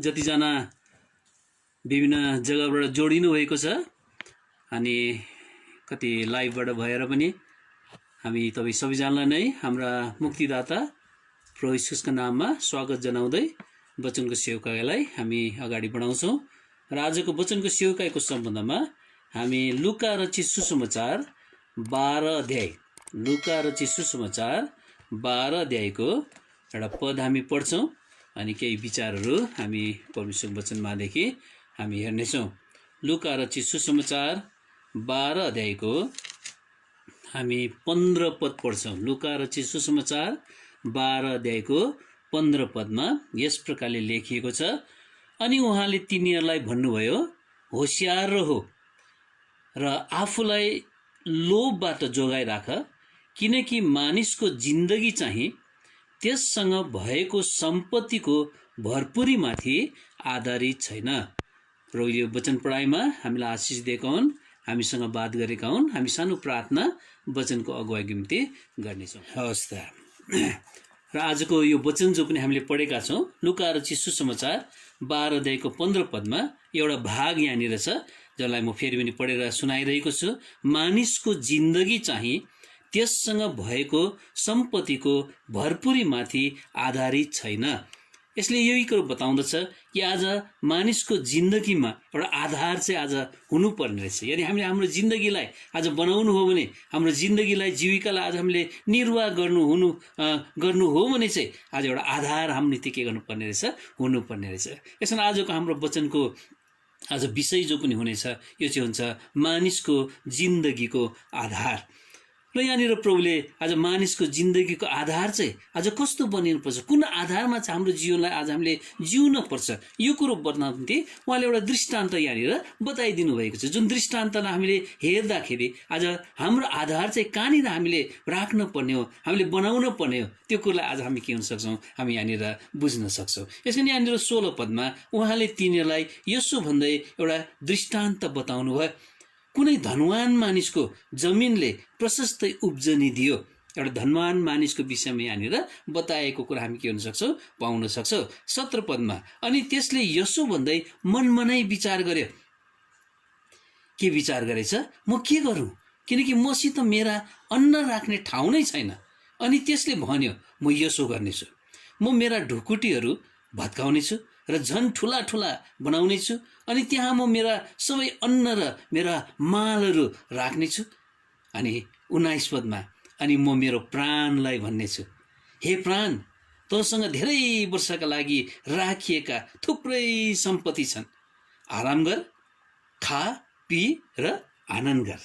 जतिजना विभिन्न जग्गाबाट जोडिनु भएको छ अनि कति लाइभबाट भएर पनि हामी तपाईँ सबैजनालाई नै हाम्रा मुक्तिदाता प्रभु येशूको नाममा स्वागत जनाउँदै वचनको सेवकाईलाई हामी अगाडि बढाउँछौँ र आजको वचनको सेवकाईको सम्बन्धमा हामी लुका रचित सुसमाचार 12 अध्याय लुका रचित सुसमाचार 12 अध्यायको एउटा पद हामी पढ्छौँ अनि केही विचारहरू हामी परमेश्वरको वचनमादेखि हामी हेर्नेछौँ। लुका रचित सुसमाचार 12 अध्यायको हामी 15 पद पढ्छौँ। लुका रचित सुसमाचार 12 अध्यायको 15 पदमा यस प्रकारले लेखिएको छ, अनि उहाँले तिनीहरूलाई भन्नुभयो, होशियार रहो र आफूलाई लोभबाट जोगाइराख, किनकि मानिसको जिन्दगी चाहिँ त्यससँग भएको सम्पत्तिको भरपुरीमाथि आधारित छैन। प्रभुले यो वचन पढाइमा हामीलाई आशिष दिएका हुन्, हामीसँग बात गरेका हुन्। हामी सानो प्रार्थना वचनको अगुवाईको निम्ति गर्नेछौँ। हवस् त। र आजको यो वचन जो पनि हामीले पढेका छौँ, लुका रचित सुसमाचार 12 अध्यायको 15 पदमा एउटा भाग यहाँनिर छ जसलाई म फेरि पनि पढेर सुनाइरहेको छु। मानिसको जिन्दगी चाहिँ त्यससँग भएको सम्पत्तिको भरपुरीमाथि आधारित छैन। यसले यही कुरो बताउँदछ कि आज मानिसको जिन्दगीमा एउटा आधार चाहिँ आज हुनुपर्ने रहेछ। यदि हामीले हाम्रो जिन्दगीलाई आज बनाउनु हो भने, हाम्रो जिन्दगीलाई जीविकालाई आज हामीले निर्वाह गर्नु हो भने चाहिँ आज एउटा आधार हाम्रो निम्ति के गर्नुपर्ने रहेछ, हुनुपर्ने रहेछ। यसमा आजको हाम्रो वचनको आज विषय जो पनि हुनेछ यो चाहिँ हुन्छ मानिसको जिन्दगीको आधार। र यहाँनिर प्रभुले आज मानिसको जिन्दगीको आधार चाहिँ आज कस्तो बनिनुपर्छ, कुन आधारमा चाहिँ हाम्रो जीवनलाई आज हामीले जिउन पर्छ, यो कुरो बताउनको निम्ति उहाँले एउटा दृष्टान्त यहाँनिर बताइदिनु भएको छ। जुन दृष्टान्तलाई हामीले हेर्दाखेरि आज हाम्रो आधार चाहिँ कहाँनिर हामीले राख्न पर्ने हो, हामीले बनाउन पर्ने हो, त्यो कुरोलाई आज हामी के हुन सक्छौँ, हामी यहाँनिर बुझ्न सक्छौँ। यसरी यहाँनिर 16 पदमा उहाँले तिनीहरूलाई यसो भन्दै एउटा दृष्टान्त बताउनु भयो। कुनै धनवान मानिसको जमिनले प्रशस्तै उब्जनी दियो। एउटा धनवान मानिसको विषयमा यहाँनिर बताएको कुरा हामी के हुन सक्छौँ, पाउन सक्छौँ। 17 पदमा अनि त्यसले यसो भन्दै मनमा नै विचार गर्यो। के विचार गरेछ? म के गरौँ, किनकि मसित मेरा अन्न राख्ने ठाउँ नै छैन। अनि त्यसले भन्यो, म यसो गर्नेछु, म मेरा ढुकुटीहरू भत्काउनेछु र झन् ठुला ठुला बनाउनेछु, अनि त्यहाँ म मेरा सबै अन्न र मेरा मालहरू राख्नेछु। अनि 19 पदमा अनि म मेरो प्राणलाई भन्नेछु, हे प्राण, तँसँग धेरै वर्षका लागि राखिएका थुप्रै सम्पत्ति छन्, आराम गर, खा, पी र आनन्द गर।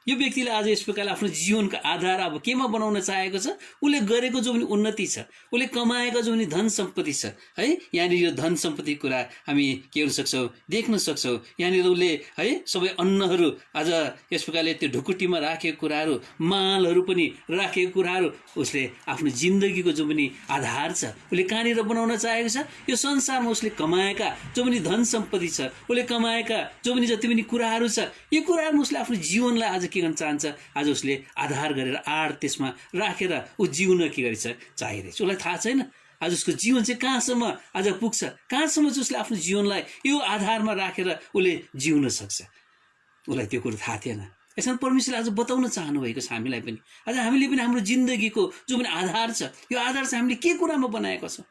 यो व्यक्तिले आज यस प्रकारले आफ्नो जीवनको आधार अब केमा बनाउन चाहेको छ? उसले गरेको जो पनि उन्नति छ, उसले कमाएको जो पनि धन सम्पत्ति छ है, यहाँनिर यो धन सम्पत्ति कुरा हामी के गर्न सक्छौँ, देख्न सक्छौँ। यहाँनिर उसले है सबै अन्नहरू आज यस प्रकारले त्यो ढुकुटीमा राखेको कुराहरू, मालहरू पनि राखेको कुराहरू, उसले आफ्नो जिन्दगीको जो पनि आधार छ उसले कहाँनिर बनाउन चाहेको छ? यो संसारमा उसले कमाएका जो पनि धन सम्पत्ति छ, उसले कमाएका जो पनि जति पनि कुराहरू छ, यो कुराहरूमा उसले आफ्नो जीवनलाई आज के गर्न चाहन्छ, आज उसले आधार गरेर आड त्यसमा राखेर ऊ जिउन के गरेछ चाहिरहेछ। उसलाई थाहा छैन आज उसको जीवन चाहिँ कहाँसम्म आज पुग्छ, कहाँसम्म चाहिँ उसले आफ्नो जीवनलाई यो आधारमा राखेर उसले जिउन सक्छ। उसलाई त्यो कुरो थाहा थिएन। यसमा परमेश्वरले आज बताउन चाहनुभएको छ हामीलाई पनि। आज हामीले पनि हाम्रो जिन्दगीको जो पनि आधार छ, यो आधार चाहिँ हामीले के कुरामा बनाएका छौँ?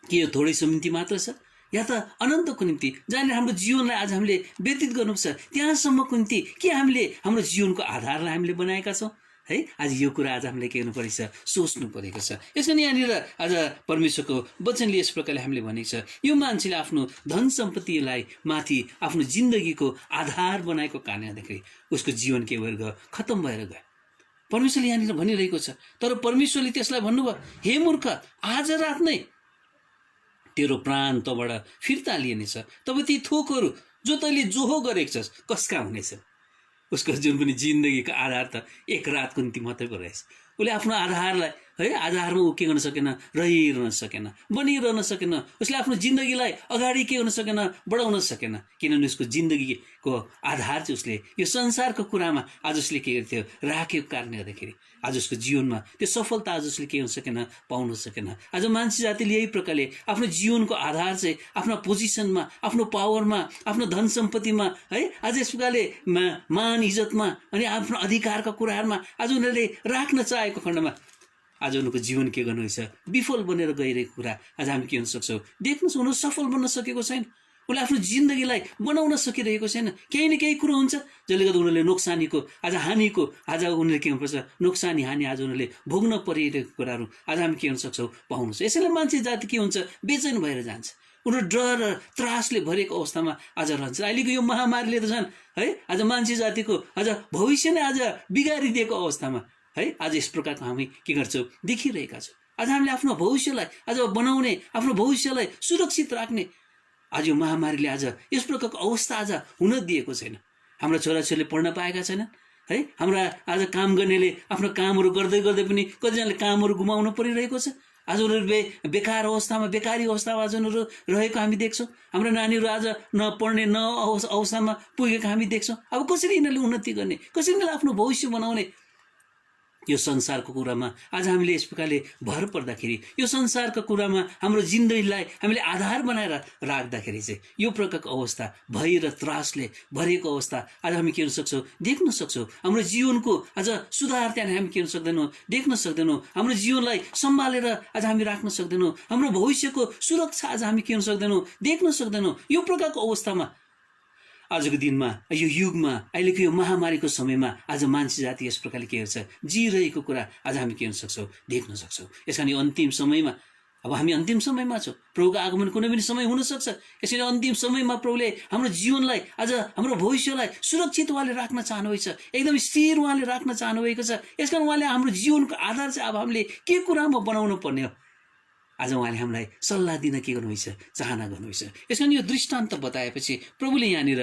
के यो थोरै समय निम्ति मात्र छ, या त अनन्तको निम्ति जहाँनिर हाम्रो जीवनलाई आज हामीले व्यतीत गर्नुपर्छ त्यहाँसम्मको निम्ति के हामीले हाम्रो जीवनको आधारलाई हामीले बनाएका छौँ है? आज यो कुरा आज हामीले के गर्नु परेको छ, सोच्नु परेको छ। यसरी यहाँनिर आज परमेश्वरको वचनले यस प्रकारले हामीले भनेको छ, यो मान्छेले आफ्नो धन सम्पत्तिलाई माथि आफ्नो जिन्दगीको आधार बनाएको कारणले गर्दाखेरि उसको जीवन के भएर गयो, खत्तम भएर गयो। परमेश्वरले यहाँनिर भनिरहेको छ। तर परमेश्वरले त्यसलाई भन्नुभयो, हे मूर्ख, आज रात नै तेरो प्राण तँबाट फिर्ता लिनेछ। तब ती थोकहरू जो तैँले जोहो गरेको छस् कसका हुनेछ? उसको जुन पनि जिन्दगीको आधार त एक रातको निम्ति मात्रै पो रहेछ। उसले आफ्नो आधारलाई है आधारमा ऊ के गर्न सकेन, रहिरहन सकेन, बनिरहन सकेन। उसले आफ्नो जिन्दगीलाई अगाडि के गर्न सकेन, बढाउन सकेन, किनभने उसको जिन्दगीको आधार चाहिँ उसले यो संसारको कुरामा आज उसले के गर्थ्यो राखेको कारणले गर्दाखेरि आज उसको जीवनमा त्यो सफलता आज उसले के गर्न सकेन, पाउन सकेन। आज मान्छे जातिले यही प्रकारले आफ्नो जीवनको आधार चाहिँ आफ्नो पोजिसनमा, आफ्नो पावरमा, आफ्नो धन सम्पत्तिमा है आज यस प्रकारले मान इज्जतमा अनि आफ्नो अधिकारका कुराहरूमा आज उनीहरूले राख्न चाहेको खण्डमा आज उनीहरूको जीवन के गर्नुहुनेछ, विफल बनेर गइरहेको कुरा आज हामी के हुन सक्छौँ, देख्न उनीहरू सफल बन्न सकेको छैन। उसले आफ्नो जिन्दगीलाई बनाउन सकिरहेको छैन। केही न केही कुरो हुन्छ जसले गर्दा उनीहरूले नोक्सानीको आज हानिको आज उनीहरूले के हुनुपर्छ, नोक्सानी हानि आज उनीहरूले भोग्न परिरहेको कुराहरू आज हामी के हुन सक्छौँ, पाउनु छ। यसैले मान्छे जाति के हुन्छ, बेचैन भएर जान्छ। उनीहरू डर र त्रासले भरेको अवस्थामा आज रहन्छ। अहिलेको यो महामारीले त झन् है आज मान्छे जातिको आज भविष्य नै आज बिगारिदिएको अवस्थामा है आज यस प्रकारको हामी के गर्छौँ, देखिरहेका छौँ। आज हामीले आफ्नो भविष्यलाई आज बनाउने, आफ्नो भविष्यलाई सुरक्षित राख्ने आज यो महामारीले आज यस प्रकारको अवस्था आज हुन दिएको छैन। हाम्रा छोराछोरीले पढ्न पाएका छैनन् है। हाम्रा आज काम गर्नेले आफ्नो कामहरू गर्दै गर्दै पनि कतिजनाले कामहरू गुमाउनु परिरहेको छ। आज उनीहरू बेकार अवस्थामा, बेकारी अवस्थामा आज उनीहरू रहेको हामी देख्छौँ। हाम्रो नानीहरू आज नपढ्ने अवस्थामा पुगेको हामी देख्छौँ। अब कसरी यिनीहरूले उन्नति गर्ने, कसरी यिनीहरूले आफ्नो भविष्य बनाउने, यो संसारको कुरामा आज हामीले यस प्रकारले भर पर्दाखेरि, यो संसारको कुरामा हाम्रो जिन्दगीलाई हामीले आधार बनाएर राख्दाखेरि चाहिँ यो प्रकारको अवस्था भय र त्रासले भरिएको अवस्था आज हामी के गर्न सक्छौँ, देख्न सक्छौँ। हाम्रो जीवनको आज सुधार त्यहाँ हामी के गर्न सक्दैनौँ, देख्न सक्दैनौँ। हाम्रो जीवनलाई सम्हालेर आज हामी राख्न सक्दैनौँ। हाम्रो भविष्यको सुरक्षा आज हामी के गर्न सक्दैनौँ, देख्न सक्दैनौँ। यो प्रकारको अवस्थामा आजको दिनमा, यो युगमा, अहिलेको यो महामारीको समयमा आज मान्छे जाति यस प्रकारले के गर्छ, जिरहेको कुरा आज हामी के गर्न सक्छौँ, देख्न सक्छौँ। यस कारण अन्तिम समयमा अब हामी अन्तिम समयमा छौँ। प्रभुको आगमन कुनै पनि समय हुनसक्छ। यसरी अन्तिम समयमा प्रभुले हाम्रो जीवनलाई आज हाम्रो भविष्यलाई सुरक्षित उहाँले राख्न चाहनुभएको छ, एकदम स्थिर उहाँले राख्न चाहनुभएको छ। यस कारण उहाँले हाम्रो जीवनको आधार चाहिँ अब हामीले के कुरामा बनाउनु पर्ने हो, आज उहाँले हामीलाई सल्लाह दिन के गर्नुभएछ, चाहना गर्नुभएछ। यस कारण यो दृष्टान्त बताएपछि प्रभुले यहाँनिर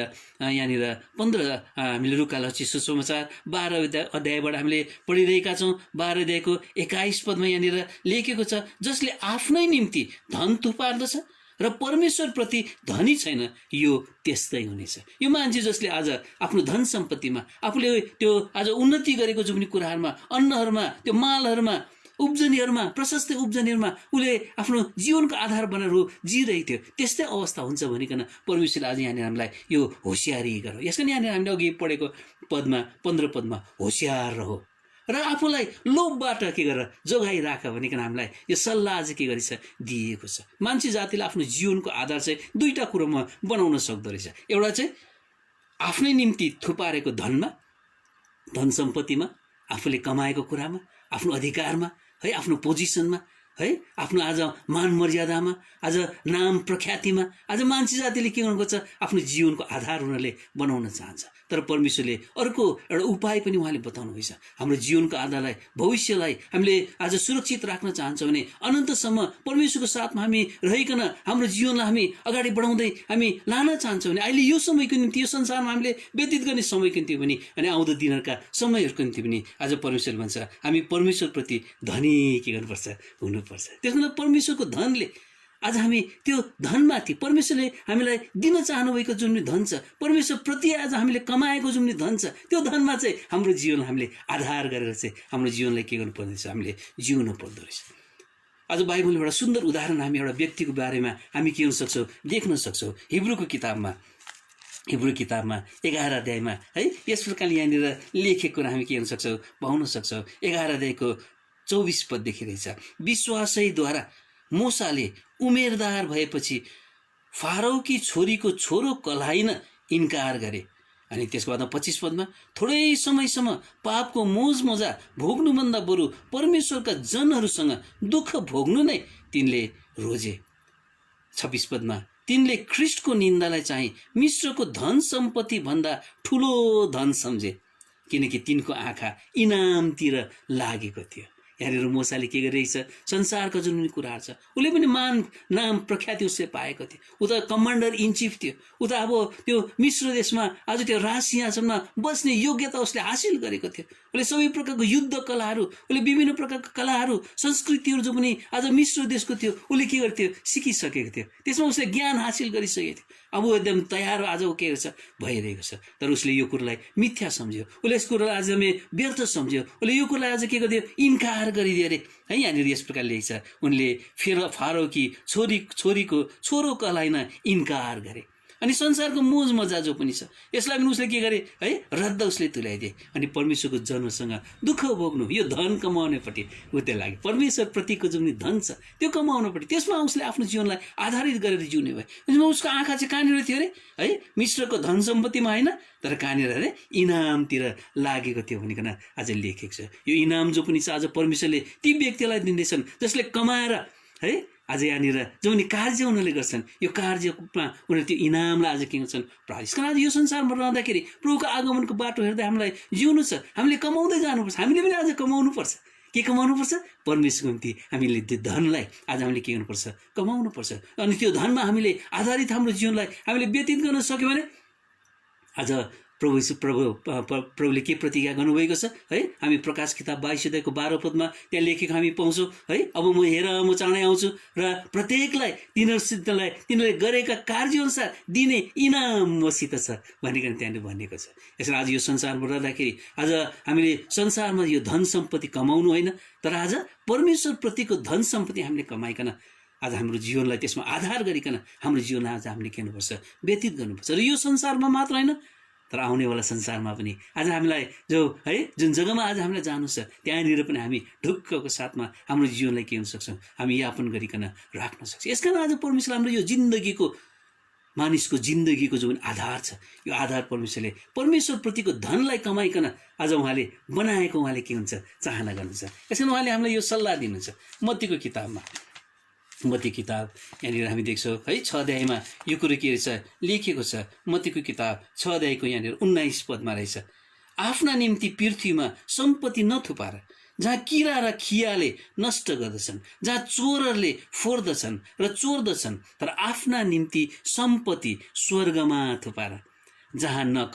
15 हामीले लुका लक्षी सुसमाचार 12 अध्यायबाट हामीले पढिरहेका छौँ। 12 अध्यायको 21 पदमा यहाँनिर लेखेको छ, जसले आफ्नै निम्ति धन थुपार्दछ र परमेश्वरप्रति धनी छैन, यो त्यस्तै हुनेछ। यो मान्छे जसले आज आफ्नो धन सम्पत्तिमा आफूले त्यो आज उन्नति गरेको जो पनि कुराहरूमा, अन्नहरूमा, त्यो मालहरूमा, उब्जनीहरूमा, प्रशस्त उब्जनीहरूमा उसले आफ्नो जीवनको आधार बनाएर जिरहेको थियो, त्यस्तै अवस्था हुन्छ भनिकन परमेश्वरले आज यहाँनिर हामीलाई यो होसियारी गर। यसको यहाँनिर हामीले अघि पढेको 15 पदमा होसियार रह र आफूलाई लोभबाट के गरेर जोगाइराख भनिकन हामीलाई यो सल्लाह आज के गरेछ, दिएको छ। मान्छे जातिले आफ्नो जीवनको आधार चाहिँ दुईटा कुरोमा बनाउन सक्दो रहेछ। एउटा चाहिँ आफ्नै निम्ति थुपारेको धनमा, धन सम्पत्तिमा, आफूले कमाएको कुरामा, आफ्नो अधिकारमा है, आफ्नो पोजिसनमा है, आफ्नो आज मान मर्यादामा, आज नाम प्रख्यातिमा आज मान्छे जातिले के गर्नुपर्छ, आफ्नो जीवनको आधार उनीहरूले बनाउन चाहन्छ। तर परमेश्वरले अर्को एउटा उपाय पनि उहाँले बताउनुभएछ। हाम्रो जीवनको आधारलाई, भविष्यलाई हामीले आज सुरक्षित राख्न चाहन्छौँ भने अनन्तसम्म परमेश्वरको साथमा हामी रहिकन हाम्रो जीवनलाई हामी अगाडि बढाउँदै हामी लान चाहन्छौँ भने अहिले यो समयको निम्ति, यो संसारमा हामीले व्यतीत गर्ने समयको निम्ति पनि अनि आउँदो दिनहरूका समयहरूको निम्ति पनि आज परमेश्वर भन्छ हामी परमेश्वरप्रति धनी के गर्नुपर्छ, हुनुपर्छ। त्यसमा परमेश्वरको धनले आज हामी त्यो धनमाथि परमेश्वरले हामीलाई दिन चाहनुभएको जुन पनि धन छ, परमेश्वरप्रति आज हामीले कमाएको जुन पनि धन छ, त्यो धनमा चाहिँ हाम्रो जीवनलाई हामीले आधार गरेर चाहिँ हाम्रो जीवनलाई के गर्नुपर्ने छ, हामीले जिउनु पर्दो रहेछ। आज बाइबलमा एउटा सुन्दर उदाहरण हामी एउटा व्यक्तिको बारेमा हामी के गर्न सक्छौँ, देख्न सक्छौँ। हिब्रूको किताबमा 11 अध्यायमा है यस प्रकारले यहाँनिर लेखेको कुरा हामी के गर्न सक्छौँ, पाउन सक्छौँ। 11 अध्यायको 24 पददेखि रहेछ, विश्वासैद्वारा मूसाले उमेरदार भएपछि फारौकी छोरीको छोरो कहलाइन इन्कार गरे। अनि त्यसको बादमा 25 पदमा, थोरै समयसम्म पापको मोज मजा भोग्नुभन्दा बरु परमेश्वरका जनहरूसँग दुःख भोग्नु नै तिनले रोजे। 26 पदमा, तिनले ख्रिस्टको निन्दालाई चाहिँ मिश्रको धन सम्पत्ति भन्दा ठुलो धन सम्झे, किनकि तिनको आँखा इनामतिर लागेको थियो। यहाँनिर मोसाले के गरिरहेछ, संसारका जुन पनि कुराहरू छ उसले पनि मान नाम प्रख्याति उसले पाएको थियो। ऊ त कमान्डर इन चिफ थियो, ऊ त अब त्यो मिश्र देशमा आज त्यो राज सिंहासनमा बस्ने योग्यता उसले हासिल गरेको थियो। उसले सबै प्रकारको युद्ध कलाहरू, उसले विभिन्न प्रकारको कलाहरू संस्कृतिहरू जो पनि आज मिश्र देशको थियो उसले के गर्थ्यो, सिकिसकेको थियो। त्यसमा उसले ज्ञान हासिल गरिसकेको थियो। अब एकदम तयार आज के गर्छ भइरहेको छ। तर उसले यो कुरालाई मिथ्या सम्झ्यो, उसले यस कुरालाई आज व्यर्थ सम्झ्यो, उसले यो कुरालाई आज के गरिदियो, इन्कार गरिदियो अरे है। यहाँनिर यस प्रकार लेख्छ, उनले फारोकी छोरीको छोरो कहलाइन इन्कार गरे। अनि संसारको मोज मजा जो पनि छ यसलाई पनि उसले के गरे है, रद्द उसले तुल्याइदिए। अनि परमेश्वरको जनसँग दुःख भोग्नु, यो धन कमाउनेपट्टि उते लाग्यो। परमेश्वर प्रतिको जुन धन छ त्यो कमाउनुपट्टि, त्यसमा उसले आफ्नो जीवनलाई आधारित गरेर जिउने भयो। उसको आँखा चाहिँ कहाँनिर थियो अरे है, मिश्रको धन सम्पत्तिमा होइन, तर कहाँनिर अरे इनामतिर लागेको थियो भनिकन आज लेखेको छ। यो इनाम जो पनि छ आज परमेश्वरले ती व्यक्तिलाई दिँदैछन् जसले कमाएर है आज यहाँनिर जो पनि कार्य उनीहरूले गर्छन्, यो कार्यमा उनीहरू त्यो इनामलाई आज के गर्छन् प्राप्त। कारण आज यो संसारमा रहँदाखेरि प्रभुको आगमनको बाटो हेर्दा हामीलाई जिउनु छ, हामीले कमाउँदै जानुपर्छ। हामीले पनि आज कमाउनुपर्छ। के कमाउनुपर्छ? परमेश्वरको निम्ति हामीले त्यो धनलाई आज हामीले के गर्नुपर्छ, कमाउनुपर्छ। अनि त्यो धनमा हामीले आधारित हाम्रो जीवनलाई हामीले व्यतीत गर्न सक्यो भने आज प्रभुले के प्रतिज्ञा गर्नुभएको छ है। हामी प्रकाश किताब 22 अध्यायको 12 पदमा त्यहाँ लेखेको हामी पाउँछौँ है। अब म हेर म चाँडै आउँछु र प्रत्येकलाई तिनीहरूले गरेका कार्यअनुसार दिने इनाम मसित छ भनिकन त्यहाँनिर भनिएको छ। यसरी आज यो संसारमा रहँदाखेरि आज हामीले संसारमा यो धन सम्पत्ति कमाउनु होइन, तर आज परमेश्वर प्रतिको धन सम्पत्ति हामीले कमाइकन आज हाम्रो जीवनलाई त्यसमा आधार गरिकन हाम्रो जीवनलाई आज हामीले के गर्नुपर्छ, व्यतीत गर्नुपर्छ। र यो संसारमा मात्र होइन तर आउनेवाला संसारमा पनि आज हामीलाई जो है जुन जग्गामा आज हामीलाई जानु छ त्यहाँनिर पनि हामी ढुक्कको साथमा हाम्रो जीवनलाई के हुन सक्छौँ, हामी यापन गरिकन राख्न सक्छौँ। यसकारण आज परमेश्वरले हाम्रो यो जिन्दगीको मानिसको जिन्दगीको जो पनि आधार छ, यो आधार परमेश्वरले परमेश्वरप्रतिको धनलाई कमाइकन आज उहाँले बनाएको उहाँले के हुन्छ चाहना गर्नुहुन्छ। यसकारण उहाँले हामीलाई यो सल्लाह दिनुहुन्छ। मत्ती किताब यहाँनिर हामी देख्छौँ है 6 अध्यायमा यो कुरो के रहेछ लेखेको छ। मत्तीको किताब 6 अध्यायको यहाँनिर 19 पदमा रहेछ, आफ्ना निम्ति पृथ्वीमा सम्पत्ति नथुपार, जहाँ किरा र खियाले नष्ट गर्दछन्, जहाँ चोरहरूले फोर्दछन् र चोर्दछन्, तर आफ्ना निम्ति सम्पत्ति स्वर्गमा थुपार, जहाँ न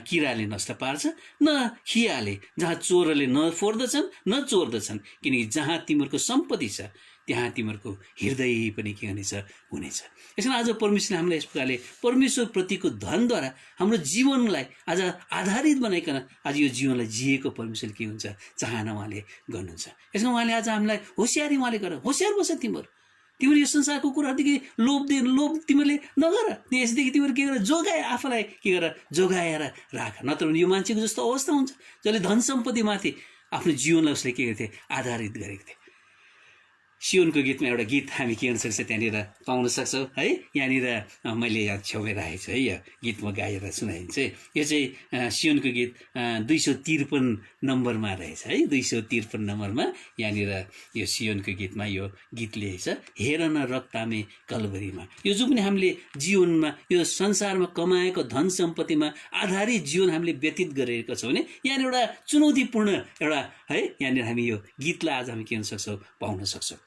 किराले नष्ट पार्छ न खियाले, जहाँ चोरहरूले न फोर्दछन् न चोर्दछन्, किनकि जहाँ तिमीहरूको सम्पत्ति छ त्यहाँ तिमीहरूको हृदय पनि के हुनेछ। यसमा आज परमेश्वरले हामीलाई यस प्रकारले परमेश्वर प्रतिको धनद्वारा हाम्रो जीवनलाई आज आधारित बनाइकन आज यो जीवनलाई जिएको परमेश्वरले के हुन्छ चाहना उहाँले गर्नुहुन्छ। यसमा उहाँले आज हामीलाई होसियारी उहाँले गर, होसियार बस तिमीहरू यो संसारको कुराहरूदेखि लोभ तिमीहरूले नगर, यसदेखि तिमीहरू के गर जोगाए, आफूलाई के गर जोगाएर राख। नत्र भने यो मान्छेको जस्तो अवस्था हुन्छ जसले धन सम्पत्तिमाथि आफ्नो जीवनलाई उसले के गर्थे आधारित गरेको थियो। सियोनको गीतमा एउटा गीत हामी के गर्न सक्छ त्यहाँनिर पाउन सक्छौँ है। यहाँनिर मैले यहाँ छेउमै राखेको छु है, यो गीत म गाएर सुनाइदिन्छु है। यो चाहिँ सियोनको गीत 253 नम्बरमा रहेछ है। 253 नम्बरमा यहाँनिर यो सियोनको गीतमा यो गीत लेखेको छ, हेर न रक्तामे कलवरीमा। यो जो पनि हामीले जीवनमा यो संसारमा कमाएको धन सम्पत्तिमा आधारित जीवन हामीले व्यतीत गरेका छौँ भने यहाँनिर एउटा चुनौतीपूर्ण एउटा है यहाँनिर हामी यो गीतलाई आज हामी के गर्न सक्छौँ पाउन सक्छौँ।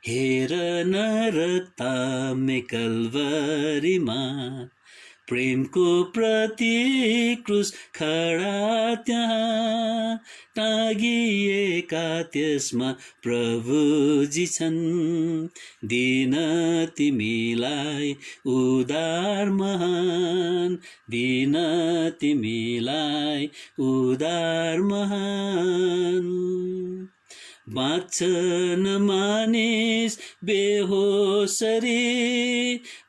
हेर न रक्तामे कलवरीमा प्रेमको प्रतीक क्रुस खडा त्यहाँ टाँगिएका त्यसमा प्रभुजी छन्, दिन तिमीलाई उदार महान, दिन तिमीलाई उदार महान। बाँच्छन् मानिस बेहोसरी,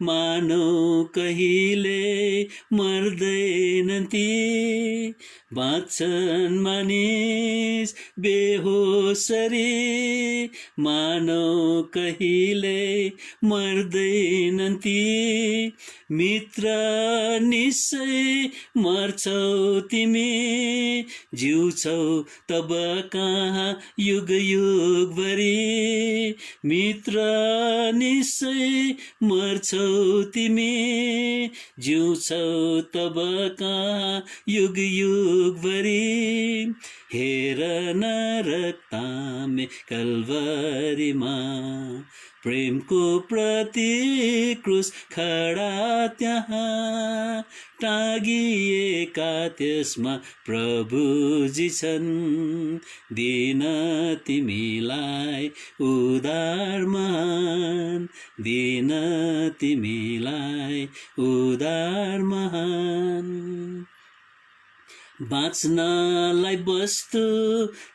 मानौ कहिले मर्दैनन् ती। बाँच्छन् मानिस बेहोसरी, मानौ कहिले मर्दैनन् ती। मित्र निश्चय मर्छौ तिमी, जिउँछौ तब कहाँ युग युगभरि। मित्र निश्चय मर्छौ तिमी, जिउँछौ तब कहाँ युग युगभरि। हेर नरकतामे कल्वरीमा, प्रेमको प्रतीक क्रुस खडा त्यहाँ। टाँगिएका त्यसमा प्रभुजी छन्, दिन तिमीलाई उद्धार महान, दिन तिमीलाई उद्धार महान। बाँच्नलाई वस्तु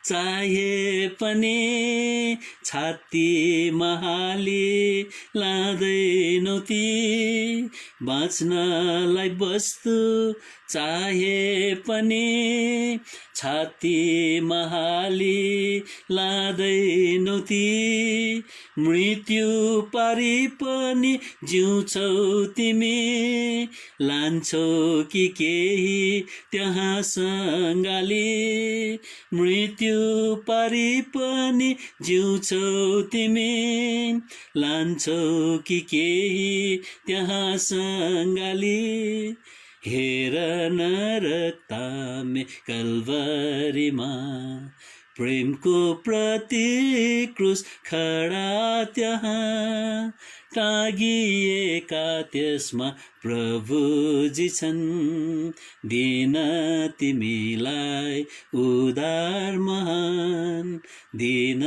चाहे पनि, छातीमा हाली लाँदैनौ ती। बाँच्नलाई वस्तु चाहे पनि, छातीमा हाली लाँदैनौ ती। मृत्यु पारी पनि जिउँछौ तिमी, लान्छौ कि केही त्यहाँ सँगाली। मृत्यु पारी पनि जिउँछौ तिमी, लान्छौ कि केही त्यहाँ सँगाली। हेर नरकतामे कल्वरीमा, प्रेमको प्रतीक क्रुस खडा त्यहाँ। टाँगिएका त्यसमा प्रभुजी छन्, दिन तिमीलाई उद्धार महान, दिन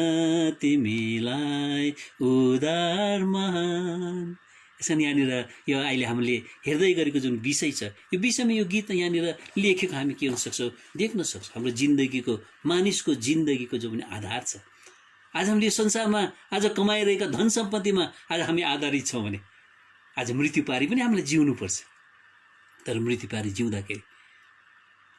तिमीलाई उद्धार महान। यसरी यहाँनिर यो अहिले हामीले हेर्दै गरेको जुन विषय छ, यो विषयमा यो गीत यहाँनिर लेखेको हामी के हुन सक्छौँ, देख्न सक्छौँ। हाम्रो जिन्दगीको, मानिसको जिन्दगीको जो पनि आधार छ। आज हामीले यो संसारमा आज कमाइरहेका धन सम्पत्तिमा आज हामी आधारित छौँ भने आज मृत्यु पारी पनि हामीलाई जिउनुपर्छ। तर मृत्यु पारी जिउँदाखेरि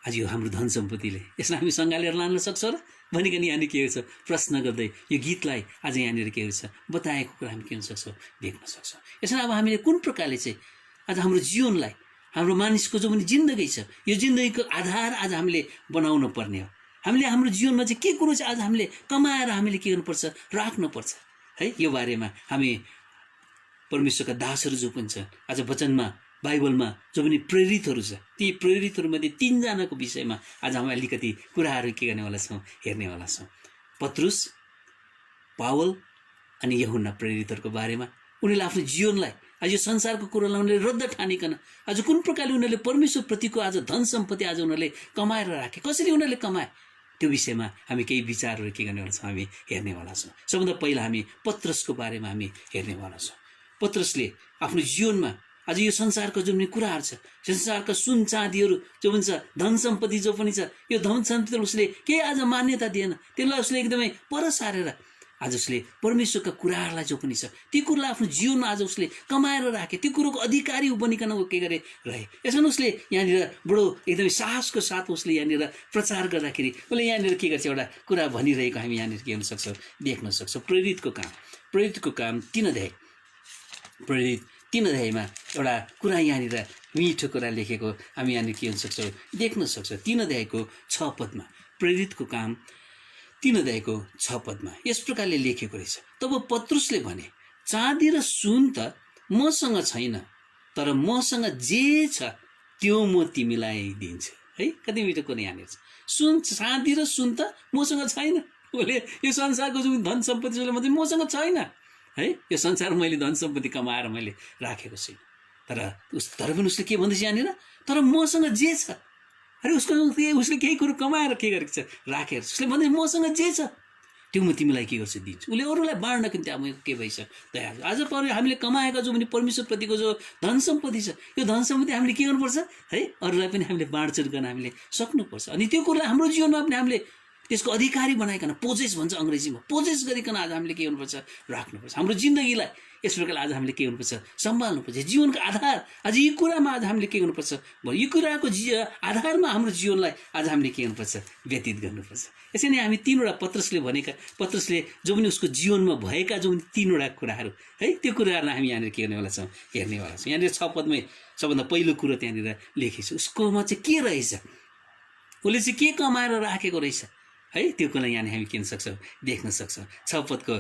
आज यो हाम्रो धन सम्पत्तिले यसलाई हामी सँगालेर लान सक्छौँ र भनिकन यहाँनिर के छ प्रश्न गर्दै यो गीतलाई आज यहाँनिर के छ बताएको कुरा हामी के हुन सक्छौँ, देख्न सक्छौँ। यसमा अब हामीले कुन प्रकारले चाहिँ आज हाम्रो जीवनलाई, हाम्रो मानिसको जो पनि जिन्दगी छ, यो जिन्दगीको आधार आज हामीले बनाउनु पर्ने हो। हामीले हाम्रो जीवनमा चाहिँ के कुरो चाहिँ आज हामीले कमाएर हामीले के गर्नुपर्छ, राख्नुपर्छ है। यो बारेमा हामी परमेश्वरका दासहरू जो पनि छ, आज वचनमा बाइबलमा जो पनि प्रेरितहरू छ, ती प्रेरितहरूमध्ये 3 जनाको विषयमा आज हामी अलिकति कुराहरू के गर्नेवाला छौँ, हेर्नेवाला छौँ। पत्रुस, पावल अनि यूहन्ना प्रेरितहरूको बारेमा उनीहरूले आफ्नो जीवनलाई आज यो संसारको कुरोलाई उनीहरूले रद्द ठानिकन आज कुन प्रकारले उनीहरूले परमेश्वरप्रतिको आज धन सम्पत्ति आज उनीहरूले कमाएर राखे, कसरी उनीहरूले कमाए, त्यो विषयमा हामी केही विचारहरू के गर्नेवाला छौँ, हामी हेर्नेवाला छौँ। सबभन्दा पहिला हामी पत्रसको बारेमा हामी हेर्नेवाला छौँ। पत्रसले आफ्नो जीवनमा आज यो संसारको जुन पनि कुराहरू छ, संसारका सुन चाँदीहरू जो पनि छ, धन सम्पत्ति जो पनि छ, यो धन सम्पत्ति उसले केही आज मान्यता दिएन। त्यसलाई उसले एकदमै पर सारेर आज उसले परमेश्वरका कुराहरूलाई जो पनि छ ती कुरालाई आफ्नो जीवनमा आज उसले कमाएर राखे, ती कुरोको अधिकारी बनिकन ऊ के गरे रहे। यसमा उसले यहाँनिर बडो एकदमै साहसको साथ उसले यहाँनिर प्रचार गर्दाखेरि उसले यहाँनिर के गर्छ, एउटा कुरा भनिरहेको हामी यहाँनिर के हुन सक्छौँ, देख्न सक्छौँ। प्रेरितको काम 3 अध्याय, प्रेरित 3 अध्यायमा एउटा कुरा यहाँनिर मिठो कुरा लेखेको हामी यहाँनिर के हुन सक्छौँ, देख्न सक्छौँ। 3 अध्यायको 6 पदमा प्रेरितको काम 3 अध्यायको 6 पदमा यस प्रकारले लेखेको रहेछ। तब पत्रुसले भने, चाँदी र सुन त मसँग छैन, तर मसँग जे छ त्यो म तिमीलाई दिन्छु। है, कति मिठो कुरा यहाँनिर छ। चाँदी र सुन त मसँग छैन, उसले यो संसारको जुन धन सम्पत्ति मसँग छैन है, यो संसार मैले धन सम्पत्ति कमाएर मैले राखेको छैन। तर पनि उसले के भन्दैछ यहाँनिर, तर मसँग जे छ, अरे उसले केही कुरो कमाएर के गरेको छ, राखेर उसले भन्दै मसँग जे छ त्यो म तिमीलाई के गर्छु, दिन्छु। उसले अरूलाई बाँड्नको निम्ति अब के भइछ तयार। आज हामीले कमाएका जो पनि परमेश्वरप्रतिको जो धन सम्पत्ति छ, यो धन सम्पत्ति हामीले के गर्नुपर्छ है, अरूलाई पनि हामीले बाँडचुँड गर्न हामीले सक्नुपर्छ। अनि त्यो कुरालाई हाम्रो जीवनमा पनि हामीले त्यसको अधिकारी बनाइकन, पोजेस भन्छ अङ्ग्रेजीमा, पोजेस गरिकन आज हामीले के गर्नुपर्छ, राख्नुपर्छ। हाम्रो जिन्दगीलाई यस प्रकारले आज हामीले के गर्नुपर्छ, सम्हाल्नुपर्छ। जीवनको आधार आज यी कुरामा आज हामीले के गर्नुपर्छ, यी कुराको आधारमा हाम्रो जीवनलाई आज हामीले के गर्नुपर्छ, व्यतीत गर्नुपर्छ। यसरी नै हामी तीनवटा पत्रसले जो पनि उसको जीवनमा भएका जो पनि तीनवटा कुराहरू है, त्यो कुराहरूलाई हामी यहाँनिर के गर्नेवाला छौँ, हेर्नेवाला छौँ। यहाँनिर 6 पदमै सबभन्दा पहिलो कुरो त्यहाँनिर लेखेको छ, उसकोमा चाहिँ के रहेछ, उसले चाहिँ के कमाएर राखेको रहेछ है, त्यो कुरा यहाँनिर हामी किन सक्छौँ, देख्न सक्छौँ। 6 पदको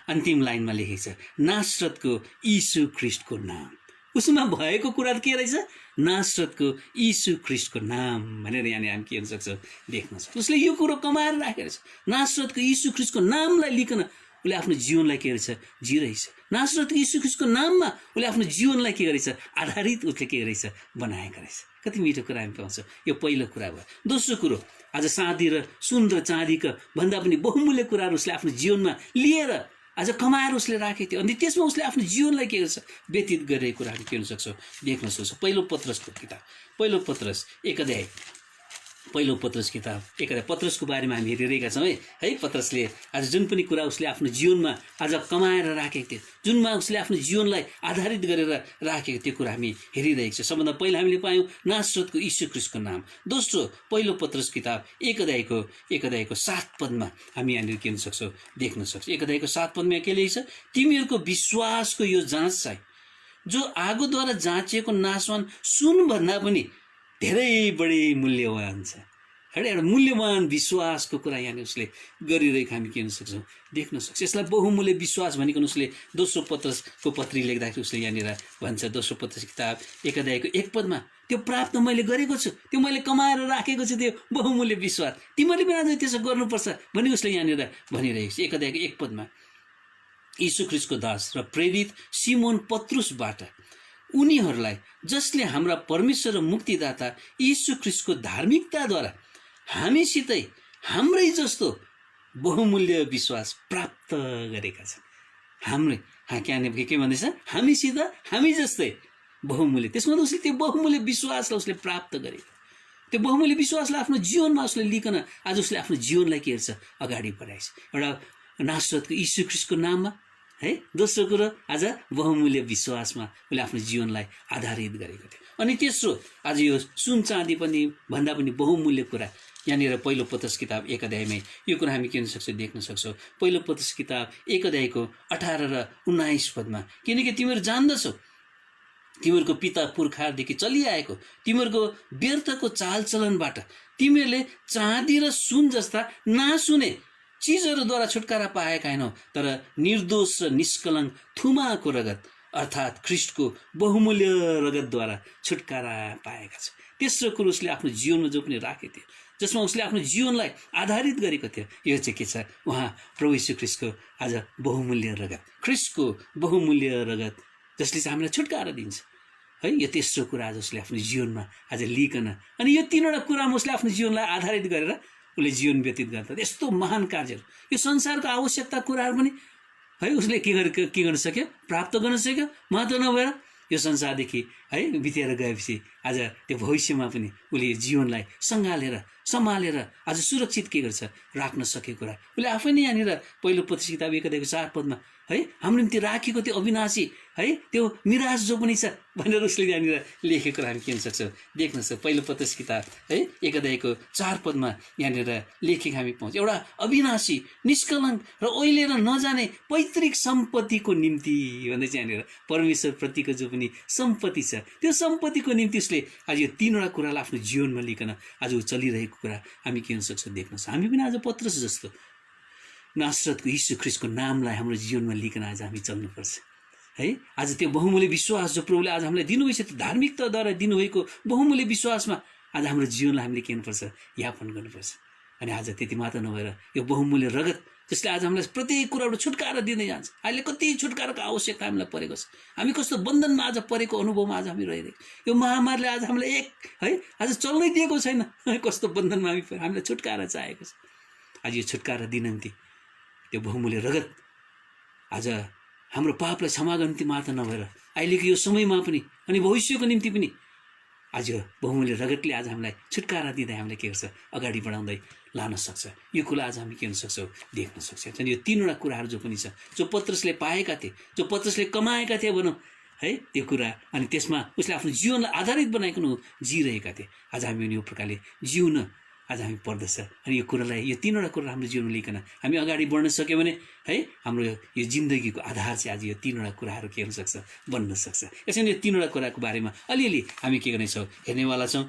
अन्तिम लाइनमा लेखेको छ, नासरतको यीशु ख्रीष्टको नाम। उसमा भएको कुरा के रहेछ, नासरतको यीशु ख्रीष्टको नाम भनेर यहाँनिर हामी के गर्न सक्छौँ, देख्न सक्छौँ। उसले यो कुरो कमाएर राखेको रहेछ, नासरतको यीशु ख्रीष्टको नामलाई लिकन उसले आफ्नो जीवनलाई के रहेछ, जिरहेछ। नासरतको यीशु ख्रीष्टको नाममा उसले आफ्नो जीवनलाई के गरेछ, आधारित उसले के गरेछ, बनाएको रहेछ। कति मिठो कुरा हामी पाउँछौँ। यो पहिलो कुरा भयो। दोस्रो कुरो, आज चाँदी र सुन र चाँदीका भन्दा पनि बहुमूल्य कुराहरू उसले आफ्नो जीवनमा लिएर आज कमाएर उसले राखेको थियो। अनि त्यसमा उसले आफ्नो जीवनलाई के गर्छ, व्यतीत गरेको कुराहरू के हुन सक्छौँ, देख्न सक्छौँ। पहिलो पत्रसको किताब, पहिलो पत्रस 1 अध्याय, पहिलो पत्रस किताब 1 अध्याय, पत्रसको बारेमा हामी हेरिरहेका छौँ है। पत्रसले आज जुन पनि कुरा उसले आफ्नो जीवनमा आज कमाएर राखेको थियो, जुनमा उसले आफ्नो जीवनलाई आधारित गरेर राखेको त्यो कुरा हामी हेरिरहेको छौँ। सबभन्दा पहिला हामीले पायौँ नासरतको यीशु ख्रीष्टको नाम। दोस्रो, पहिलो पत्रस किताब 1 अध्यायको 7 पदमा हामी यहाँनिर के हुन सक्छौँ, देख्न सक्छौँ। 1 अध्यायको 7 पदमा के लेखेको छ, तिमीहरूको विश्वासको यो जाँच चाहिँ जो आगोद्वारा जाँचिएको नाशवान सुनभन्दा पनि धेरै बढी मूल्यवान छ। एउटा मूल्यवान विश्वासको कुरा यहाँनिर उसले गरिरहेको हामी के हुन सक्छौँ, देख्न सक्छौँ। यसलाई बहुमूल्य विश्वास भनिकन उसले दोस्रो पत्रसको पत्री लेख्दाखेरि उसले यहाँनिर भन्छ, दोस्रो पत्रस किताब 1 अध्यायको 1 पदमा, त्यो प्राप्त मैले गरेको छु, त्यो मैले कमाएर राखेको छु, त्यो बहुमूल्य विश्वास, तिमीले पनि आज त्यसो गर्नुपर्छ भनी उसले यहाँनिर भनिरहेको छ। 1 अध्यायको 1 पदमा, यीशु ख्रीष्टको दास र प्रेरित सिमोन पत्रुसबाट उनीहरूलाई जसले हाम्रा परमेश्वर र मुक्तिदाता यीशु ख्रीष्टको धार्मिकताद्वारा हामीसितै हाम्रै जस्तो बहुमूल्य विश्वास प्राप्त गरेका छन्। हाम्रै के भन्दैछ, हामीसित हामी जस्तै बहुमूल्य, त्यसमा त उसले त्यो बहुमूल्य विश्वासलाई उसले प्राप्त गरेको, त्यो बहुमूल्य विश्वासलाई आफ्नो जीवनमा उसले लिकन आज उसले आफ्नो जीवनलाई के गर्छ, अगाडि बढाएछ। एउटा नासरतको यीशु ख्रीष्टको नाममा है। दोस्रो कुरो, आज बहुमूल्य विश्वासमा उसले आफ्नो जीवनलाई आधारित गरेको थियो। अनि तेस्रो, आज यो सुन चाँदी पनि भन्दा पनि बहुमूल्य कुरा यहाँनिर पहिलो पत्रस किताब 1 अध्यायमै यो कुरा हामी के हुन सक्छौँ, देख्न सक्छौँ। पहिलो पत्रस किताब 1 अध्यायको 18 र 19 पदमा, किनकि तिमीहरू जान्दछौ तिमीहरूको पिता पुर्खादेखि चलिआएको तिमीहरूको व्यर्थको चालचलनबाट तिमीहरूले चाँदी र सुन जस्ता नासुने चिजहरूद्वारा छुटकारा पाएका होइनौ, तर निर्दोष र निष्कलङ्क थुमाको रगत अर्थात् ख्रीष्टको बहुमूल्य रगतद्वारा छुटकारा पाएका छ। तेस्रो कुरो, उसले आफ्नो जीवनमा जो पनि राखेको थियो, जसमा उसले आफ्नो जीवनलाई आधारित गरेको थियो, यो चाहिँ के छ, उहाँ प्रभु यीशु ख्रीष्टको आज बहुमूल्य रगत, ख्रीष्टको बहुमूल्य रगत जसले चाहिँ हामीलाई छुटकारा दिन्छ है। यो तेस्रो कुरा आज उसले आफ्नो जीवनमा आज लिकन, अनि यो तीनवटा कुरामा उसले आफ्नो जीवनलाई आधारित गरेर उसले जीवन व्यतीत गर्दा यस्तो महान कार्यहरू, यो संसारको आवश्यकता कुराहरू पनि है उसले के गर्न सक्यो, प्राप्त गर्न सक्यो। मात्र नभएर यो संसारदेखि है बितेर गएपछि आज त्यो भविष्यमा पनि उसले जीवनलाई सम्हालेर आज सुरक्षित के गर्छ, राख्न सकेको कुरा उसले आफै नै यहाँनिर पहिलो पत्रस किताब 1 अध्यायको 4 पदमा है हाम्रो निम्ति राखेको त्यो अविनाशी है त्यो मिराज जो पनि छ भनेर उसले यहाँनिर लेखेको कुरा हामी के हुन सक्छौँ, देख्न सक्छौँ। पहिलो पत्रस किताब है 1 अध्यायको 4 पदमा यहाँनिर लेखेको हामी पाउँछौँ, एउटा अविनाशी निष्कलङ्क र ओइलेर नजाने पैतृक सम्पत्तिको निम्ति भन्दै चाहिँ यहाँनिर परमेश्वर प्रतिको जो पनि सम्पत्ति छ, त्यो सम्पत्तिको निम्ति उसले आज यो तीनवटा कुरालाई आफ्नो जीवनमा लिकन आज ऊ चलिरहेको कुरा हामी के हुन सक्छौँ, देख्न सक्छौँ। हामी पनि आज पत्रस जस्तो नासरतको यीशु ख्रीष्टको नामलाई हाम्रो जीवनमा लिकन आज हामी चल्नुपर्छ है। आज त्यो बहुमूल्य विश्वास जो प्रभुले आज हामीलाई दिनुभएको छ, त्यो धार्मिकताद्वारा दिनुभएको बहुमूल्य विश्वासमा आज हाम्रो जीवनलाई हामीले के गर्नुपर्छ, यापन गर्नुपर्छ। अनि आज त्यति मात्र नभएर यो बहुमूल्य रगत जसले आज हामीलाई प्रत्येक कुराबाट छुटकारा दिँदै जान्छ। अहिले कति छुटकाराको आवश्यकता हामीलाई परेको छ, हामी कस्तो बन्धनमा आज परेको अनुभवमा आज हामी रहिरहेको, यो महामारीले आज हामीलाई है आज चल्नै दिएको छैन, कस्तो बन्धनमा हामीलाई छुटकारा चाहेको छ। आज यो छुटकारा दिन निम्ति त्यो बहुमूल्य रगत आज हाम्रो पापलाई क्षमा गर्ने निम्ति मात्र नभएर अहिलेको यो समयमा पनि अनि भविष्यको निम्ति पनि आज बहुमूल्य रगतले आज हामीलाई छुटकारा दिँदै हामीलाई के गर्छ, अगाडि बढाउँदै लान सक्छ। यो कुरा आज हामी के गर्न सक्छौँ, देख्न सक्छौँ। यो तीनवटा कुराहरू जो पनि छ, जो पत्रुसले पाएका थिए, जो पत्रुसले कमाएका थिए भनौँ है, त्यो कुरा, अनि त्यसमा उसले आफ्नो जीवनलाई आधारित बनाइकन जिरहेका थिए। आज हामी यो प्रकारले जिउन आज हामी पर्दछ। अनि यो कुरालाई, यो तीनवटा कुरा हाम्रो जीवनमा लिइकन हामी अगाडि बढ्न सक्यौँ भने है, हाम्रो यो जिन्दगीको आधार चाहिँ आज यो तीनवटा कुराहरू के हुन सक्छ, बन्न सक्छ। यसरी यो तीनवटा कुराको बारेमा अलिअलि हामी के गर्नेछौँ, हेर्नेवाला छौँ।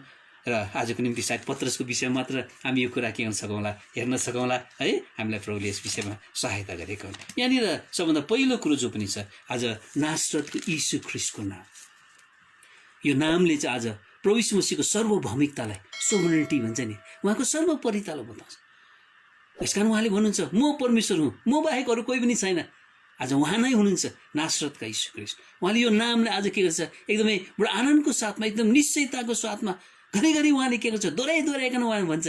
र आजको निम्ति सायद पत्रसको विषयमा मात्र हामी यो कुरा के गर्न सकौँला, हेर्न सकौँला है। हामीलाई प्रभुले यस विषयमा सहायता गरेका हुन्। यहाँनिर सबभन्दा पहिलो कुरो जो पनि छ, आज नासरतको यीशु ख्रीष्टको नाम, यो नामले चाहिँ आज प्रभु यीशु मसीहको सार्वभौमिकतालाई, सोभरेनिटी भन्छ नि, उहाँको सर्वोपरितालाई बताउँछ। यसकारण उहाँले भन्नुहुन्छ, म परमेश्वर हुँ, म बाहेक अरू कोही पनि छैन। आज उहाँ नै हुनुहुन्छ नासरतका यीशु ख्रीष्ट। उहाँले यो नामले आज के गर्छ, एकदमै बडो आनन्दको साथमा, एकदम निश्चयताको साथमा घरिघरि उहाँले के गर्छ, दोहोऱ्याइकन उहाँ भन्छ,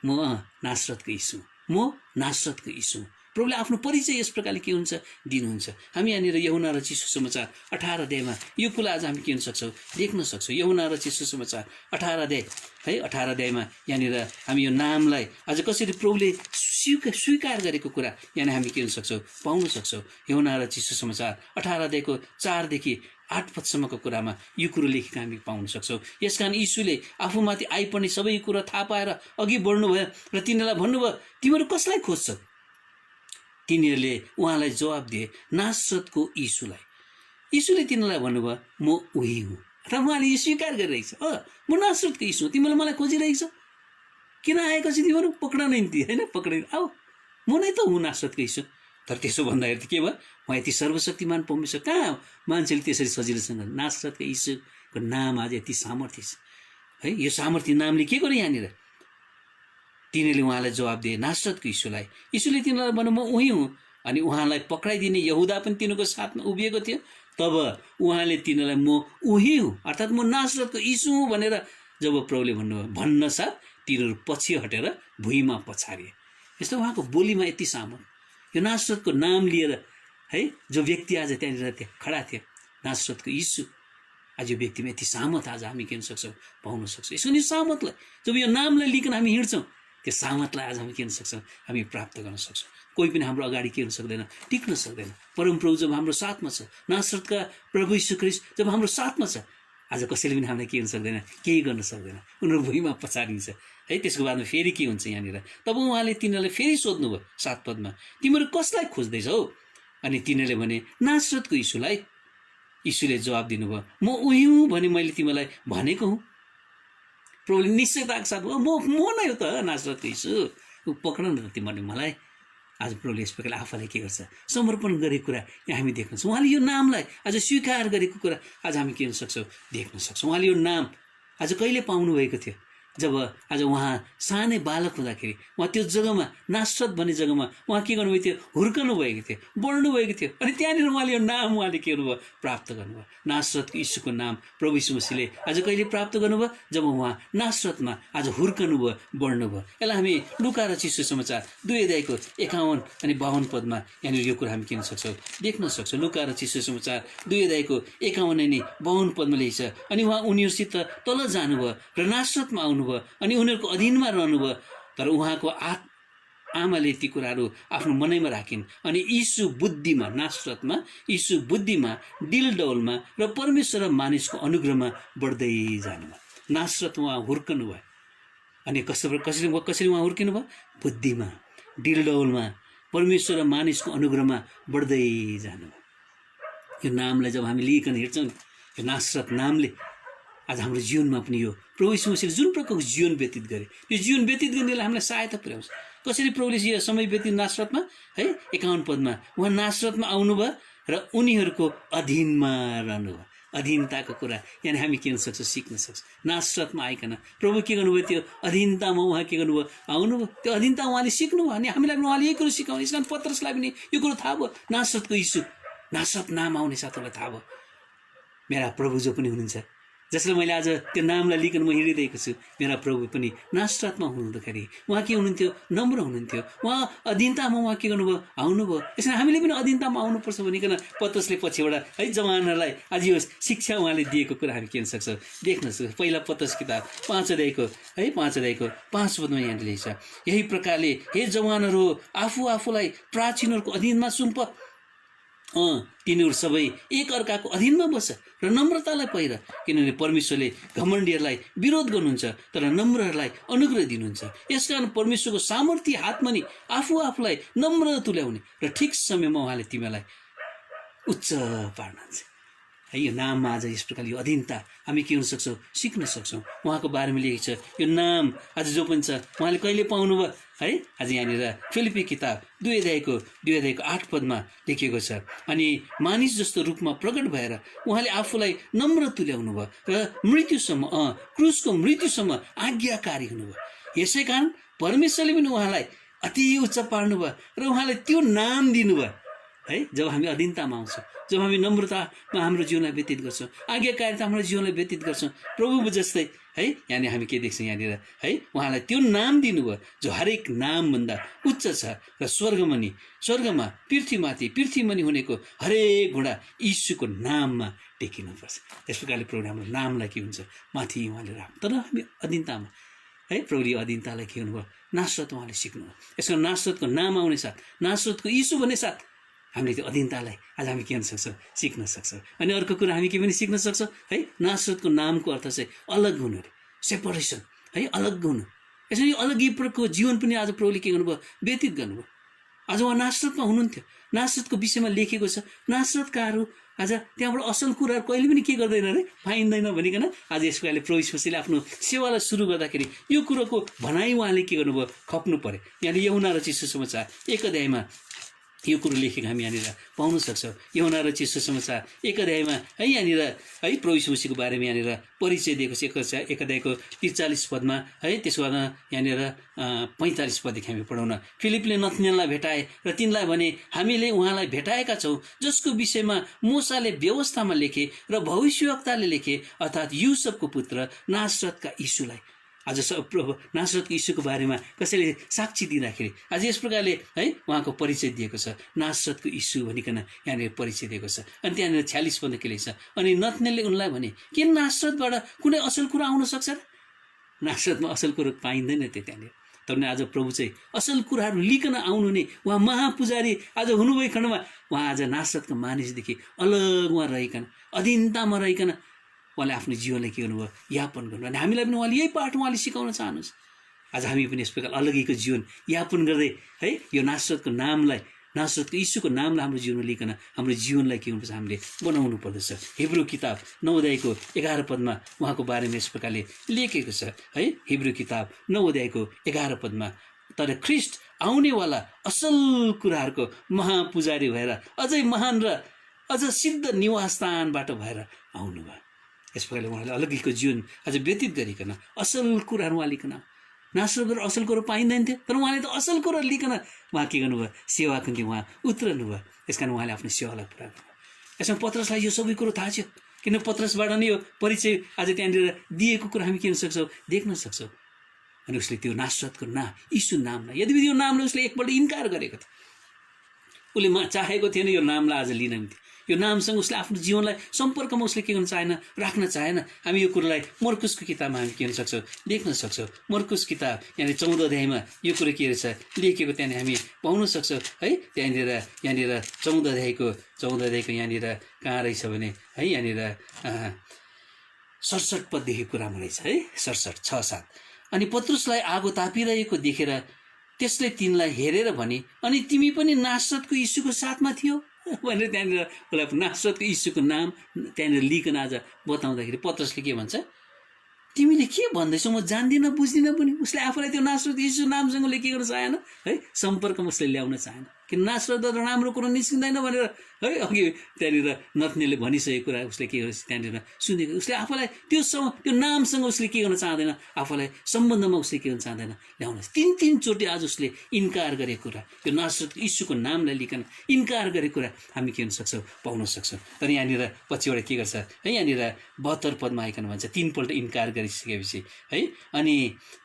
म नासरतको यीशु, म नासरतको यीशु। प्रभुले आफ्नो परिचय यस प्रकारले के हुन्छ, दिनुहुन्छ। हामी यहाँनिर यूहन्ना रचित सुसमाचार 18 अध्यायमा यो कुरा आज हामी के गर्न सक्छौँ, देख्न सक्छौँ। यूहन्ना रचित सुसमाचार 18 अध्याय है, 18 अध्यायमा यहाँनिर हामी यो नामलाई आज कसरी प्रभुले स्वीकार गरेको कुरा यहाँ हामी के गर्न सक्छौँ, पाउन सक्छौँ। यूहन्ना रचित सुसमाचार 18 अध्यायको 4 देखि 8 पदसम्मको कुरामा यो कुरो लेखेको हामी पाउन सक्छौँ। यसकारण यीशुले आफूमाथि आइपर्ने सबै कुरा थाहा पाएर अघि बढ्नुभयो र तिनीहरूलाई भन्नुभयो, तिमीहरू कसलाई खोज्छौ? तिनीहरूले उहाँलाई जवाब दिए, नासरतको यीशुलाई। यीशुले तिनीहरूलाई भन्नुभयो, म उही हुँ। र उहाँले यो स्वीकार गरिरहेछ, म नासरतको यीशु, तिमीले मलाई खोजिरहेछ, किन आएको छ तिमीहरू? पक्राउन निम्ति होइन, पक्राउनु आऊ, म नै त हुँ नासरतको यीशु। तर त्यसो भन्दाखेरि त के भयो, उहाँ यति सर्वशक्तिमान परमेश्वर, कहाँ मान्छेले त्यसरी सजिलोसँग नासरतको यीशुको नाम आज यति सामर्थ्य छ है। यो सामर्थ्य नामले के गर्यो यहाँनिर? तिनीहरूले उहाँलाई जवाब दिए, नासरतको यीशुलाई। यीशुले तिनीहरूलाई भन्नु, म उही हुँ। अनि उहाँलाई पक्राइदिने यहुदा पनि तिनीहरूको साथमा उभिएको थियो। तब उहाँले तिनीहरूलाई म उही हुँ, अर्थात् म नासरतको यीशु हुँ भनेर जब प्रभुले भन्नुभयो, भन्न साथ तिनीहरू पछि हटेर भुइँमा पछारिए। यस्तो उहाँको बोलीमा यति सामर्थ्य, यो नासरतको नाम लिएर है, जो व्यक्ति आज त्यहाँनिर खडा थियो, नासरतको यीशु, आज यो व्यक्तिमा यति सामर्थ आज हामी किन सक्छौँ, पाउन सक्छौँ। यसो नि सामर्थलाई, जब यो नामलाई लिकन हामी हिँड्छौँ, त्यो सामर्थलाई आज हामी किन सक्छौँ, हामी प्राप्त गर्न सक्छौँ। कोही पनि हाम्रो अगाडि के हुन सक्दैन, टिक्न सक्दैन। परमप्रभु जब हाम्रो साथमा छ, नासरतका प्रभु यीशु ख्रीष्ट जब हाम्रो साथमा छ, आज कसैले पनि हामीलाई के हुन सक्दैन, केही गर्न सक्दैन। उनीहरू भुइँमा पछारिन्छ है। त्यसको बादमा फेरि के हुन्छ यहाँनिर, तब उहाँले तिनीहरूलाई फेरि सोध्नुभयो 7 पदमा, तिमीहरू कसलाई खोज्दैछौ? अनि तिनीहरूले भने, नासरतको यीशुलाई। यीशुले जवाब दिनुभयो, म उही हुँ भने मैले तिमीलाई भनेको हुँ। प्रभुले निश्चयताको साथ, म नै हो त नासरतको यीशु, पक्राउन त तिमीहरूले मलाई। आज प्रभुले यस प्रकारले आफूलाई के गर्छ, समर्पण गरेको कुरा यहाँ हामी देख्न सक्छौँ। उहाँले यो नामलाई आज स्वीकार गरेको कुरा आज हामी के गर्न सक्छौँ, देख्न सक्छौँ। उहाँले यो नाम आज कहिले पाउनुभएको थियो, जब आज उहाँ सानै बालक हुँदाखेरि उहाँ त्यो जग्गामा, नासरत भन्ने जग्गामा उहाँ के गर्नुभएको थियो, हुर्कनु भएको थियो, बढ्नु भएको थियो। अनि त्यहाँनिर उहाँले यो नाम उहाँले के गर्नुभयो, प्राप्त गर्नुभयो। नासरतको यीशुको नाम प्रभु यीशु मसीहले आज कहिले प्राप्त गर्नुभयो, जब उहाँ नासरतमा आज हुर्कनु भयो, बढ्नु भयो। यसलाई हामी लुका रचित सुसमाचार 2 अध्यायको 51 अनि 52 पदमा यहाँनिर यो कुरा हामी किन सक्छौँ, देख्न सक्छौँ। लुका रचित सुसमाचार 2 अध्यायको 51 अनि 52 पदमा लेख्छ, अनि उहाँ उनीहरूसित तल जानुभयो र नासरतमा आउनु अनि उनीहरूको अधीनमा रहनुभयो। तर उहाँको आमाले ती कुराहरू आफ्नो मनैमा राखिन्। अनि यीशु बुद्धिमा, नासरतमा यीशु बुद्धिमा, डिलडौलमा र परमेश्वर र मानिसको अनुग्रहमा बढ्दै जानुभयो। नासरत उहाँ हुर्कनु भयो। अनि कसरी उहाँ हुर्किनु भयो, बुद्धिमा, डिलडौलमा, परमेश्वर र मानिसको अनुग्रहमा बढ्दै जानुभयो। यो नामलाई जब हामी लिइकन हिँड्छौँ, यो नासरत नामले आज हाम्रो जीवनमा पनि यो प्रभु यीशु मसीहले जुन प्रकारको जीवन व्यतीत गरे, यो जीवन व्यतीत गर्नेलाई हामीलाई सहायता पुर्याउँछ। कसरी प्रभुले यो समय व्यतीत नासरतमा है, 51 पदमा उहाँ नासरतमा आउनुभयो र उनीहरूको अधीनमा रहनुभयो। अधीनताको कुरा यानी हामी के गर्न सक्छौँ, सिक्न सक्छौँ। नासरतमा आइकन प्रभु के गर्नुभयो, त्यो अधीनतामा उहाँ के गर्नुभयो, आउनुभयो। त्यो अधीनता उहाँले सिक्नुभयो अनि हामीलाई पनि उहाँले यही कुरो सिकाउनु। यसकारण पत्रसलाई पनि यो कुरो थाहा भयो, नासरतको यीशु, नासरत नाम आउने साथ उसलाई थाहा भयो, मेरा प्रभु जो पनि हुनुहुन्छ, जसले मैले आज त्यो नामलाई लिकन म हिँडिरहेको छु, मेरा प्रभु पनि नासरतमा हुनुहुँदाखेरि उहाँ के हुनुहुन्थ्यो? नम्र हुनुहुन्थ्यो। उहाँ अधीनतामा उहाँ के गर्नुभयो? आउनुभयो। यसरी हामीले पनि अधीनतामा आउनुपर्छ भनिकन पत्रुसले पछिबाट है जवानहरूलाई आज यो शिक्षा उहाँले दिएको कुरा हामी के हुन सक्छौँ देख्न सक्छौँ। पहिला पत्रुस किताब 5 अध्यायको 5 पदमा यहाँले लेख्छ, यही प्रकारले हे जवानहरू आफूलाई प्राचीनहरूको अधीनमा सुम्प, तिनीहरू सबै एक अर्काको अधीनमा बस्छ र नम्रतालाई पहिर, किनभने परमेश्वरले घमण्डीहरूलाई विरोध गर्नुहुन्छ तर नम्रहरूलाई अनुग्रह दिनुहुन्छ। यसकारण परमेश्वरको सामर्थ्य हातमा नि आफूलाई नम्र तुल्याउने र ठिक समयमा उहाँले तिमीलाई उच्च पार्नुहुन्छ। है यो नाममा आज यस प्रकारले यो अधीनता हामी के हुन सक्छौँ? सिक्न सक्छौँ। उहाँको बारेमा लेखेको छ यो नाम आज जो पनि छ उहाँले कहिले पाउनुभयो है? आज यहाँनिर फिलिपी किताब 2 अध्यायको 8 पदमा लेखिएको छ, अनि मानिस जस्तो रूपमा प्रकट भएर उहाँले आफूलाई नम्र तुल्याउनु भयो र मृत्युसम्म क्रुसको मृत्युसम्म आज्ञाकारी हुनुभयो। यसै कारण परमेश्वरले पनि उहाँलाई अति उच्च पार्नुभयो र उहाँले त्यो नाम दिनुभयो है। जब हामी अधीनतामा आउँछौँ, जब हामी नम्रतामा हाम्रो जीवनलाई व्यतीत गर्छौँ, आज्ञाकारिता हाम्रो जीवनलाई व्यतीत गर्छौँ, प्रभु जस्तै है यहाँनिर हामी के देख्छौँ यहाँनिर है उहाँलाई त्यो नाम दिनुभयो जो हरेक नामभन्दा उच्च छ र स्वर्गमा पृथ्वीमाथि हुनेको हरेक घुँडा यीशुको नाममा टेकिनुपर्छ। त्यस प्रकारले प्रभुले हाम्रो नामलाई के हुन्छ माथि उहाँले राख्नु। तर हामी अधीनतामा है प्रभुले अधीनतालाई के हुनुभयो? नासरत उहाँले सिक्नुभयो। यसको नासरतको नाम आउने साथ, नासरतको यीशु भन्ने साथ हामीले त्यो अधीनतालाई आज हामी के हुन सक्छौँ? सिक्न सक्छौँ। अनि अर्को कुरा हामी के पनि सिक्न सक्छौँ है, नासरतको नामको अर्थ चाहिँ अलग हुनु रे, सेपरेसन है, अलग हुनु। यसरी यो अलगीप्रको जीवन पनि आज प्रभुले के गर्नुभयो? व्यतीत गर्नुभयो। आज उहाँ नासरतमा हुनुहुन्थ्यो, नासरतको विषयमा लेखेको छ। नासरतकाहरू आज त्यहाँबाट असल कुराहरू कहिले पनि के गर्दैन अरे, पाइँदैन भनिकन आज यसको अहिले प्रभु यीशुले आफ्नो सेवालाई सुरु गर्दाखेरि यो कुरोको भनाइ उहाँले के गर्नुभयो? खप्नु पर्यो। यहाँले यूहन्ना रचित सुसमाचार 1 अध्यायमा यो कुरो लेखेको हामी यहाँनिर पाउन सक्छौँ। यूहन्ना रचित सुसमाचार 1 अध्यायमा है यहाँनिर है प्रभु यीशु मसीहको बारेमा यहाँनिर परिचय दिएको छ। 1 अध्यायको 43 पदमा है, त्यसको बादमा यहाँनिर 45 पददेखि हामी पढाउन, फिलिपले नथानिएललाई भेटाए र तिनलाई भने हामीले उहाँलाई भेटाएका छौँ जसको विषयमा मूसाले व्यवस्थामा लेखे र भविष्यवक्ताले लेखे, अर्थात् युसुफको पुत्र नासरतका यीशुलाई। आज प्रभु नासरतको यीशुको बारेमा कसैले साक्षी दिँदाखेरि आज यस प्रकारले है उहाँको परिचय दिएको छ। नासरतको यीशु भनिकन यहाँनिर परिचय दिएको छ। अनि त्यहाँनिर 46 पद के लेख्छ, अनि नथानिएलले उनलाई भने के नासरतबाट कुनै असल कुरा आउन सक्छ र? नासरतमा असल कुरो पाइँदैन थियो त्यहाँनिर। तर आज प्रभु चाहिँ असल कुराहरू लिकन आउनु नै उहाँ महापुजारी आज हुनुभएको खण्डमा उहाँ आज नासरतको मानिसदेखि अलग उहाँ रहिकन अधीनतामा रहिकन उहाँले आफ्नो जीवनलाई के गर्नुभयो? यापन गर्नु। अनि हामीलाई पनि उहाँले यही पाठ उहाँले सिकाउन चाहनुहोस्। आज हामी पनि यस प्रकार अलगीको जीवन यापन गर्दै है यो नासरतको नामलाई, नासरतको यीशुको नामलाई हाम्रो जीवनमा लिकन हाम्रो जीवनलाई के हुनुपर्छ? हामीले बनाउनु पर्दछ। हिब्रू किताब 9 अध्यायको 11 पदमा उहाँको बारेमा यस प्रकारले लेखेको छ है। हिब्रू किताब 9 अध्यायको 11 पदमा, तर ख्रिस्ट आउनेवाला असल कुराहरूको महापुजारी भएर अझै महान र अझ सिद्ध निवासस्थानबाट भएर आउनुभयो। यस प्रकारले उहाँले अलगीको जीवन आज व्यतीत गरिकन असल कुराहरू उहाँ लिकन, नासरतबाट असल कुरो पाइँदैन थियो तर उहाँले त असल कुरो लिकन उहाँ के गर्नुभयो? सेवाको निम्ति उहाँ उत्रनु भयो। यस कारण उहाँले आफ्नो सेवालाई पुरा गर्नुभयो। यसमा पत्रसलाई यो सबै कुरो थाहा थियो, किन पत्रसबाट नै यो परिचय आज त्यहाँनिर दिएको कुरा हामी के हुन सक्छौँ? देख्न सक्छौँ। अनि उसले त्यो नासरतको यीशु नामलाई, यदि यो नामले उसले एकपल्ट इन्कार गरेको थियो, उसले चाहेको थिएन यो नामलाई आज लिन निम्ति, यो नामसँग उसले आफ्नो जीवनलाई सम्पर्कमा उसले के गर्न चाहेन, राख्न चाहेन। हामी यो कुरोलाई मर्कुसको किताबमा हामी के गर्न सक्छौँ? देख्न सक्छौँ। मर्कुस किताब यहाँनिर 14 अध्यायमा यो कुरो के रहेछ लेखेको त्यहाँनिर हामी पाउन सक्छौँ है। यहाँनिर 14 अध्यायको यहाँनिर कहाँ रहेछ भने है यहाँनिर 67 पददेखि कुरामा रहेछ है, 67, 6, 7। अनि पत्रुसलाई आगो तापिरहेको देखेर त्यसले तिनलाई हेरेर भने, अनि तिमी पनि नासरतको यीशुको साथमा थियो भनेर त्यहाँनिर उसलाई नासरतको यीशुको नाम त्यहाँनिर लिकन आज बताउँदाखेरि पत्रसले के भन्छ? तिमीले के भन्दैछौ? म जान्दिनँ बुझ्दिनँ पनि। उसले आफूलाई त्यो नासरत यीशु नामसँग के गर्न चाहेन है, सम्पर्कमा उसले ल्याउन चाहेन। किन नासरतबाट राम्रो कुरो निस्किँदैन भनेर है अघि त्यहाँनिर नथनीले भनिसकेको कुरा उसले के गर्छ त्यहाँनिर सुनेको उसले आफूलाई त्यो नामसँग उसले के गर्न चाहँदैन आफूलाई सम्बन्धमा उसले के गर्न चाहँदैन ल्याउनुहोस् 3-3 चोटि आज उसले इन्कार गरेको कुरा यो नासरतको यीशुको नामलाई लिकन इन्कार गरेको कुरा हामी के गर्न सक्छौँ पाउन सक्छौँ। तर यहाँनिर पछिबाट के गर्छ है यहाँनिर 72 पदमा आइकन भन्छ 3 पल्ट इन्कार गरिसकेपछि है अनि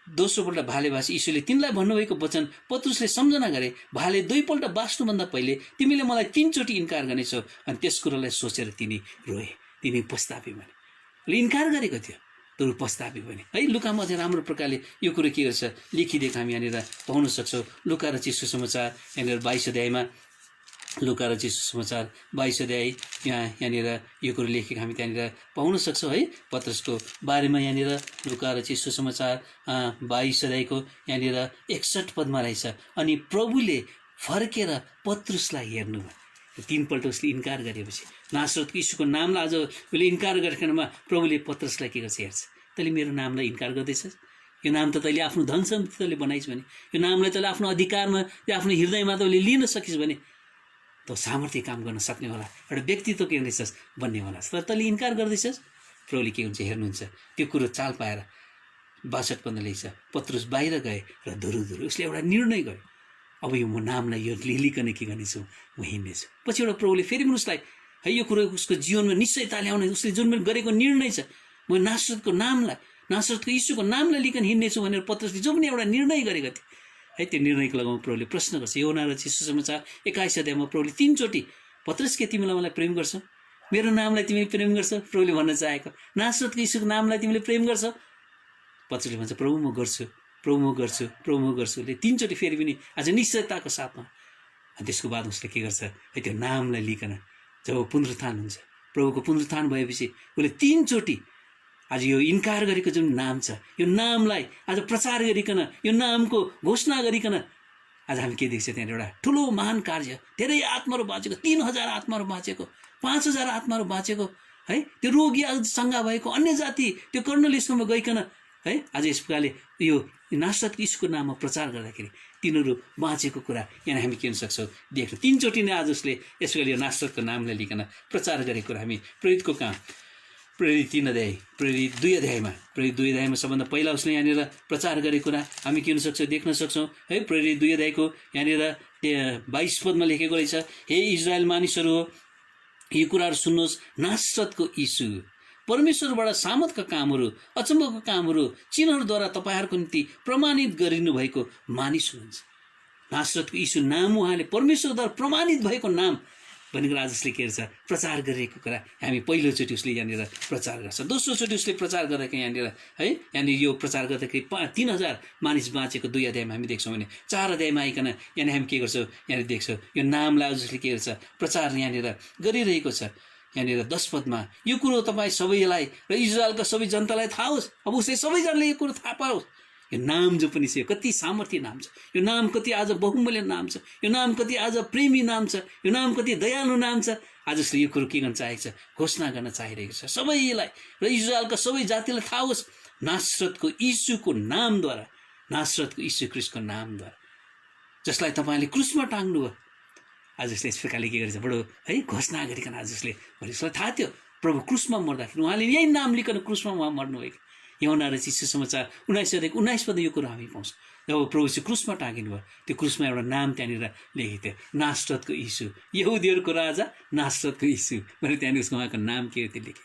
दोस्रोपल्ट भाले भाषी यीशुले तिनलाई भन्नुभएको वचन पत्रुसले सम्झना गरे भाले 2 पल्ट बाँच्नुभन्दा पहिले तिमीले मलाई 3 चोटि इन्कार गर्नेछौ अनि त्यस कुरालाई सोचेर तिनी रोए तिनी पस्तापे भने इन्कार गरेको थियो तर पस्तापे भने है लुकामा चाहिँ राम्रो प्रकारले यो कुरो के गर्छ लेखिदिएको हामी यहाँनिर पाउन सक्छौँ। लुका रचित सुसमाचार यहाँनिर 22 अध्यायमा लुका रचित सुसमाचार 22 अध्याय यहाँनिर यो कुरो लेखेको हामी त्यहाँनिर पाउन सक्छौँ है पत्रसको बारेमा यहाँनिर लुका रचित सुसमाचार 22 अध्यायको यहाँनिर 61 पदमा रहेछ अनि प्रभुले फर्केर पत्रुसलाई हेर्नुभयो 3 पल्ट उसले इन्कार गरेपछि नासरतको यीशुको नामलाई आज उसले इन्कार गरेकोमा प्रभुले पत्रुसलाई के गर्छ हेर्छ तैँले मेरो नामलाई इन्कार गर्दैछस् यो नाम त तैँले आफ्नो धन सम्पत्ति तैँले बनाइस् भने यो नामलाई तैँले आफ्नो अधिकारमा आफ्नो हृदयमा तैँले लिन सकिस् भने त सामर्थ्य काम गर्न सक्ने होला एउटा व्यक्तित्व के हुनेछस् बन्ने होला तर तैँले इन्कार गर्दैछस् प्रभुले के हुन्छ हेर्नुहुन्छ त्यो कुरो चाल पाएर 62 पद लेख्छ पत्रुस बाहिर गए र धुरुधुरु उसले एउटा निर्णय गर्यो अब यो म नामलाई यो लिलिकन के गर्नेछु म हिँड्नेछु। पछि एउटा प्रभुले फेरि उसलाई है यो कुरो उसको जीवनमा निश्चयता ल्याउने उसले जुन गरेको निर्णय छ म नासरतको नासरतको यीशुको नामलाई लिकन हिँड्नेछु भनेर पत्रुसले जो पनि एउटा निर्णय गरेको थिए है त्यो निर्णयको लगाउँ प्रभुले प्रश्न गर्छ यूहन्ना रचित सुसमाचार 21 अध्यायमा प्रभुले 3 चोटि पत्रुस के तिमीलाई मलाई प्रेम गर्छौ मेरो नामलाई तिमीले प्रेम गर्छौ प्रभुले भन्न चाहेको नासरतको यीशुको नामलाई तिमीले प्रेम गर्छौ पत्रुसले भन्छ प्रभु म गर्छु प्रभु म गर्छु प्रभु म गर्छु ले 3 चोटि फेरि पनि आज निश्चयताको साथमा अनि त्यसको बाद उसले के गर्छ है त्यो नामलाई लिकन जब पुनरुत्थान हुन्छ प्रभुको पुनरुत्थान भएपछि उसले 3 चोटि आज यो इन्कार गरेको जुन नाम छ यो नामलाई आज प्रचार गरिकन यो नामको घोषणा गरिकन आज हामी के देख्छ त्यहाँ एउटा ठुलो महान कार्य धेरै आत्माहरू बाँचेको 3000 आत्माहरू बाँचेको 5000 आत्माहरू बाँचेको है त्यो रोगी सङ्घा भएको अन्य जाति त्यो कर्नेलियसकोमा गइकन है आज यस प्रकारले यो नासरतको यीशुको नाममा प्रचार गर्दाखेरि तिनीहरू बाँचेको कुरा यहाँ हामी के गर्न सक्छौँ देख्न 3 चोटि नै आज उसले यस प्रकारले यो नासरतको नामलाई लिकन प्रचार गरेको कुरा हामी प्रेरितको काम प्रेरित 3 अध्याय प्रेरित 2 अध्यायमा सबभन्दा पहिला उसले यहाँनिर प्रचार गरेको कुरा हामी के हुन सक्छौँ देख्न सक्छौँ है प्रेरित 2 अध्यायको यहाँनिर 22 पदमा लेखेको रहेछ हे इजरायल मानिसहरू हो यो कुराहरू सुन्नुहोस् नासरतको यीशु परमेश्वरबाट सामर्थका कामहरू अचम्मको कामहरू चिन्हहरूद्वारा तपाईँहरूको निम्ति प्रमाणित गरिनु भएको मानिस हुनुहुन्छ। नासरतको यीशु नाम उहाँले परमेश्वरद्वारा प्रमाणित भएको नाम भनेको आज उसले के गर्छ प्रचार गरेको कुरा हामी पहिलोचोटि उसले यहाँनिर प्रचार गर्छ। दोस्रोचोटि उसले प्रचार गर्दाखेरि यहाँनिर है यहाँनिर यो प्रचार गर्दाखेरि 3000 मानिस बाँचेको 2 अध्यायमा हामी देख्छौँ भने 4 अध्यायमा आइकन यहाँनिर हामी के गर्छौँ यहाँनिर देख्छौँ यो नामलाई आज उसले के गर्छ प्रचार यहाँनिर गरिरहेको छ। यहाँनिर 10 पदमा यो कुरो तपाईँ सबैलाई र इजरायलका सबै जनतालाई थाहा होस्। अब उसले सबैजनाले यो कुरो थाहा पाओस् यो नाम जो पनि छ कति सामर्थ्य नाम छ यो नाम कति आज बहुमूल्य नाम छ यो नाम कति आज प्रेमी नाम छ यो नाम कति दयालु नाम छ। आज उसले यो कुरो के गर्न चाहेको छ घोषणा गर्न चाहिरहेको छ सबैलाई र इजरायलका सबै जातिलाई थाहा होस् नासरतको यीशुको नामद्वारा नासरतको यीशु ख्रीष्टको नामद्वारा जसलाई तपाईँले क्रुसमा टाङ्नुभयो आज उसले यस प्रकारले के गरेछ बडो है घोषणा गरिकन आज उसले उसलाई थाहा थियो प्रभु क्रुसमा मर्दाखेरि उहाँले यही नाम लिकन क्रुसमा उहाँ मर्नुभएको। यूहन्ना रचित सुसमाचार 19 अध्यायको 19 पद यो कुरो हामी पाउँछौँ जब प्रभु चाहिँ क्रुसमा टाँगिनु भयो त्यो क्रुसमा एउटा नाम त्यहाँनिर लेखेको थियो नासरतको यीशु यहुदीहरूको राजा नासरतको यीशु भनेर त्यहाँनिर उसको उहाँको नाम के थियो लेखे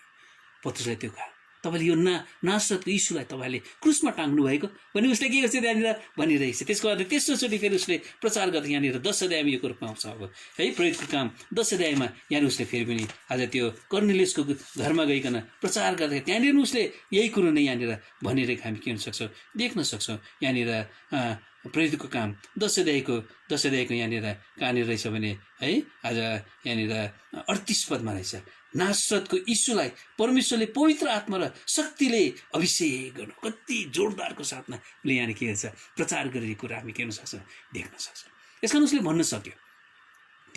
पत्रुसलाई त्यो कहा तपाईँले यो नासरतको यीशुलाई तपाईँले क्रुसमा टाङ्नु भएको भने उसले के गर्छ त्यहाँनिर भनिरहेको छ। त्यसको बाद तेस्रोचोटि फेरि उसले प्रचार गर्दा यहाँनिर 10 अध्यायमा यो कुरो पाउँछ अब है प्रेरितको काम 10 अध्यायमा यहाँनिर उसले फेरि पनि आज त्यो कर्नेलियसको घरमा गइकन प्रचार गर्दाखेरि त्यहाँनिर उसले यही कुरो नै यहाँनिर भनिरहेको हामी के हुन सक्छौँ देख्न सक्छौँ। यहाँनिर प्रेरितको काम 10 अध्यायको यहाँनिर कहाँनिर रहेछ भने है आज यहाँनिर 38 पदमा रहेछ नासरतको यीशुलाई परमेश्वरले पवित्र आत्मा र शक्तिले अभिषेक गर्नु कति जोरदारको साथमा उसले यहाँ के गर्छ प्रचार गरेको कुरा हामी के गर्न सक्छौँ देख्न सक्छौँ। यस कारण उसले भन्न सक्यो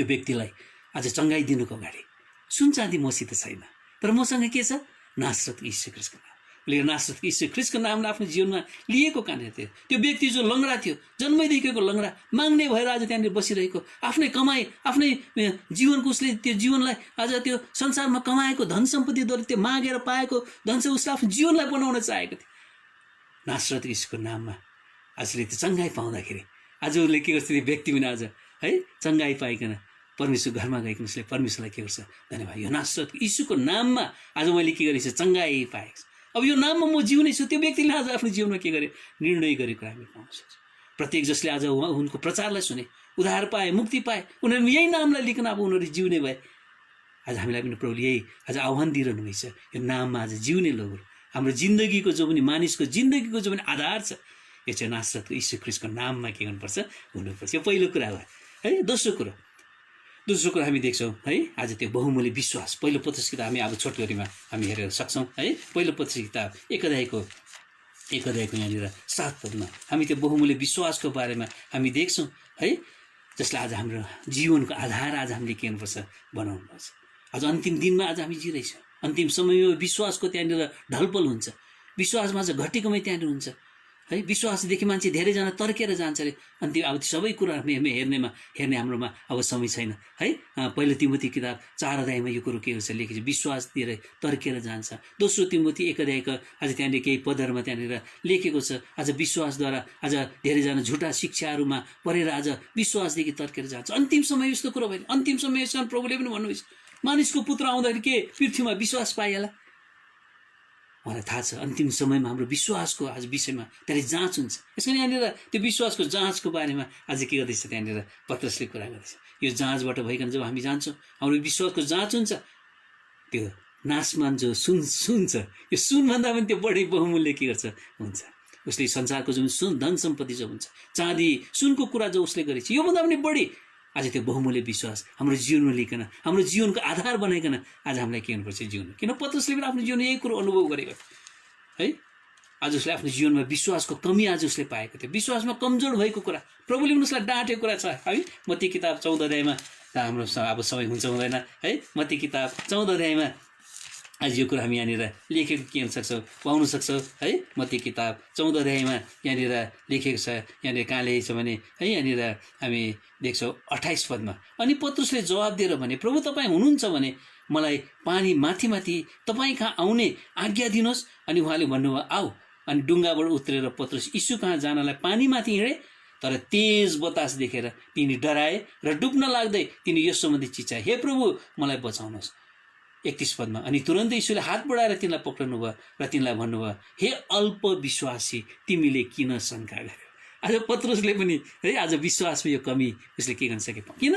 त्यो व्यक्तिलाई आज चङ्गाइदिनुको अगाडि सुन चाँदी मसित छैन तर मसँग के छ नासरतको यीशु ख्रीष्टको नाम उसले नासरत यीशु ख्रिस्टको नामले आफ्नो जीवनमा लिएको कहाँनिर थियो? त्यो व्यक्ति जो लङ्गडा थियो, जन्मैदेखिको लङ्गडा, माग्ने भएर आज त्यहाँनिर बसिरहेको, आफ्नै कमाई, आफ्नै जीवनको उसले त्यो जीवनलाई आज त्यो संसारमा कमाएको धन सम्पत्तिद्वारा त्यो मागेर पाएको धन चाहिँ उसले आफ्नो जीवनलाई बनाउन चाहेको थियो। नासरत यीशुको नाममा आजले त्यो चङ्गाई पाउँदाखेरि आज उसले के गर्छ? त्यो व्यक्ति पनि आज है चङ्गाई पाइकन परमेश्वर घरमा गइकन उसले परमेश्वरलाई के गर्छ? धन्यवाद, यो नासरत यीशुको नाममा आज मैले के गरेको छु? चङ्गाई पाएको छु। अब यो नाममा म जिउने छु। त्यो व्यक्तिले आज आफ्नो जीवनमा के गरे? निर्णय गरेको हामी पाउन सक्छौँ। प्रत्येक जसले आज उनको प्रचारलाई सुने, उद्धार पाए, मुक्ति पाए, उनीहरू यही नामलाई लिकन अब उनीहरू जिउने भए। आज हामीलाई पनि प्रभुले यही आज आह्वान दिइरहनु भएको छ, यो नाममा आज जिउने लोगहरू। हाम्रो जिन्दगीको जो पनि मानिसको जिन्दगीको जो पनि आधार छ, यो चाहिँ नासरत यीशु ख्रिस्टको नाममा के गर्नुपर्छ? हुनुपर्छ। यो पहिलो कुरा हो है। दोस्रो कुरा हामी देख्छौँ है, आज त्यो बहुमूल्य विश्वास। पहिलो पत्रुस किताब हामी अब छोटकरीमा हामी हेरेर सक्छौँ है। पहिलो पत्रुस किताब एक अध्यायको यहाँनिर 7 पदमा हामी त्यो बहुमूल्य विश्वासको बारेमा हामी देख्छौँ है, जसलाई आज हाम्रो जीवनको आधार आज हामीले के गर्नुपर्छ? बनाउनुपर्छ। आज अन्तिम दिनमा आज हामी जिरहेछौँ। अन्तिम समयमा विश्वासको त्यहाँनिर ढलपल हुन्छ, विश्वासमा आज घटेकोमै त्यहाँनिर हुन्छ है। विश्वासदेखि मान्छे धेरैजना तर्केर जान्छ अरे। अन्तिम अब सबै कुरा हेर्ने हाम्रोमा अब समय छैन है। पहिलो तिमोथी किताब 4 अध्यायमा यो कुरो के छ लेखेको छ? विश्वास दिएर तर्केर जान्छ। दोस्रो तिमोथी 1 अध्यायको आज त्यहाँनिर केही पदहरूमा त्यहाँनिर लेखेको छ, आज विश्वासद्वारा आज धेरैजना झुटा शिक्षाहरूमा परेर आज विश्वासदेखि तर्केर जान्छ। अन्तिम समय यस्तो कुरो भयो। अन्तिम समय यसमा प्रभुले पनि भन्नुहुन्छ, मानिसको पुत्र आउँदाखेरि के पृथ्वीमा विश्वास पाइहाल्ला? मलाई थाहा छ अन्तिम समयमा हाम्रो विश्वासको आज विषयमा धेरै जाँच हुन्छ। यसको यहाँनिर त्यो विश्वासको जाँचको बारेमा आज के गर्दैछ? त्यहाँनिर पत्रसले कुरा गर्दैछ। यो जाँचबाट भइकन जब हामी जान्छौँ, हाम्रो विश्वासको जाँच हुन्छ। त्यो नाशमान जो सुन छ, यो सुनभन्दा पनि त्यो बढी बहुमूल्य के गर्छ? हुन्छ। उसले संसारको जुन सुन धन सम्पत्ति जो हुन्छ, चाँदी सुनको कुरा जो उसले गरेछ, योभन्दा पनि बढी आज त्यो बहुमूल्य विश्वास हाम्रो जीवनमा लिकन, हाम्रो जीवनको आधार बनाइकन आज हामीलाई के गर्नुपर्छ? जिउनु। किन पत्रुसले पनि आफ्नो जीवनमा यही कुरो अनुभव गरेको है। आज उसले आफ्नो जीवनमा विश्वासको कमी आज उसले पाएको थियो, विश्वासमा कमजोर भएको कुरा प्रभुले पनि उसलाई डाँटेको कुरा छ है। मत्ती किताब 14 अध्यायमा हाम्रो अब समय हुन्छ हुँदैन है। मत्ती किताब 14 अध्यायमा आज यो कुरा हामी यहाँनिर लेखेको के हुन सक्छौँ? पाउन सक्छौँ है। मत्ती किताब 14 अध्यायमा यहाँनिर लेखेको छ। यहाँनिर कहाँ लेखेको छ भने है, यहाँनिर हामी देख्छौँ 28 पदमा। अनि पत्रुसले जवाब दिएर भने, प्रभु तपाईँ हुनुहुन्छ भने मलाई पानी माथि तपाईँ कहाँ आउने आज्ञा दिनुहोस्। अनि उहाँले भन्नुभयो आऊ। अनि डुङ्गाबाट उत्रेर पत्रुस यीशु कहाँ जानलाई पानीमाथि हिँडे, तर तेज बतास देखेर तिनी डराए र डुब्न लाग्दै तिनी यस सम्बन्धी चिचाए, हे प्रभु मलाई बचाउनुहोस्। 31 पदमा अनि तुरन्तै यीशुले हात बढाएर तिनलाई पक्राउनु भयो र तिनलाई भन्नुभयो, हे अल्प विश्वासी तिमीले किन शङ्का गर्यौ? आज पत्रुसले पनि है आज विश्वासमा यो कमी उसले के गर्न सके? किन?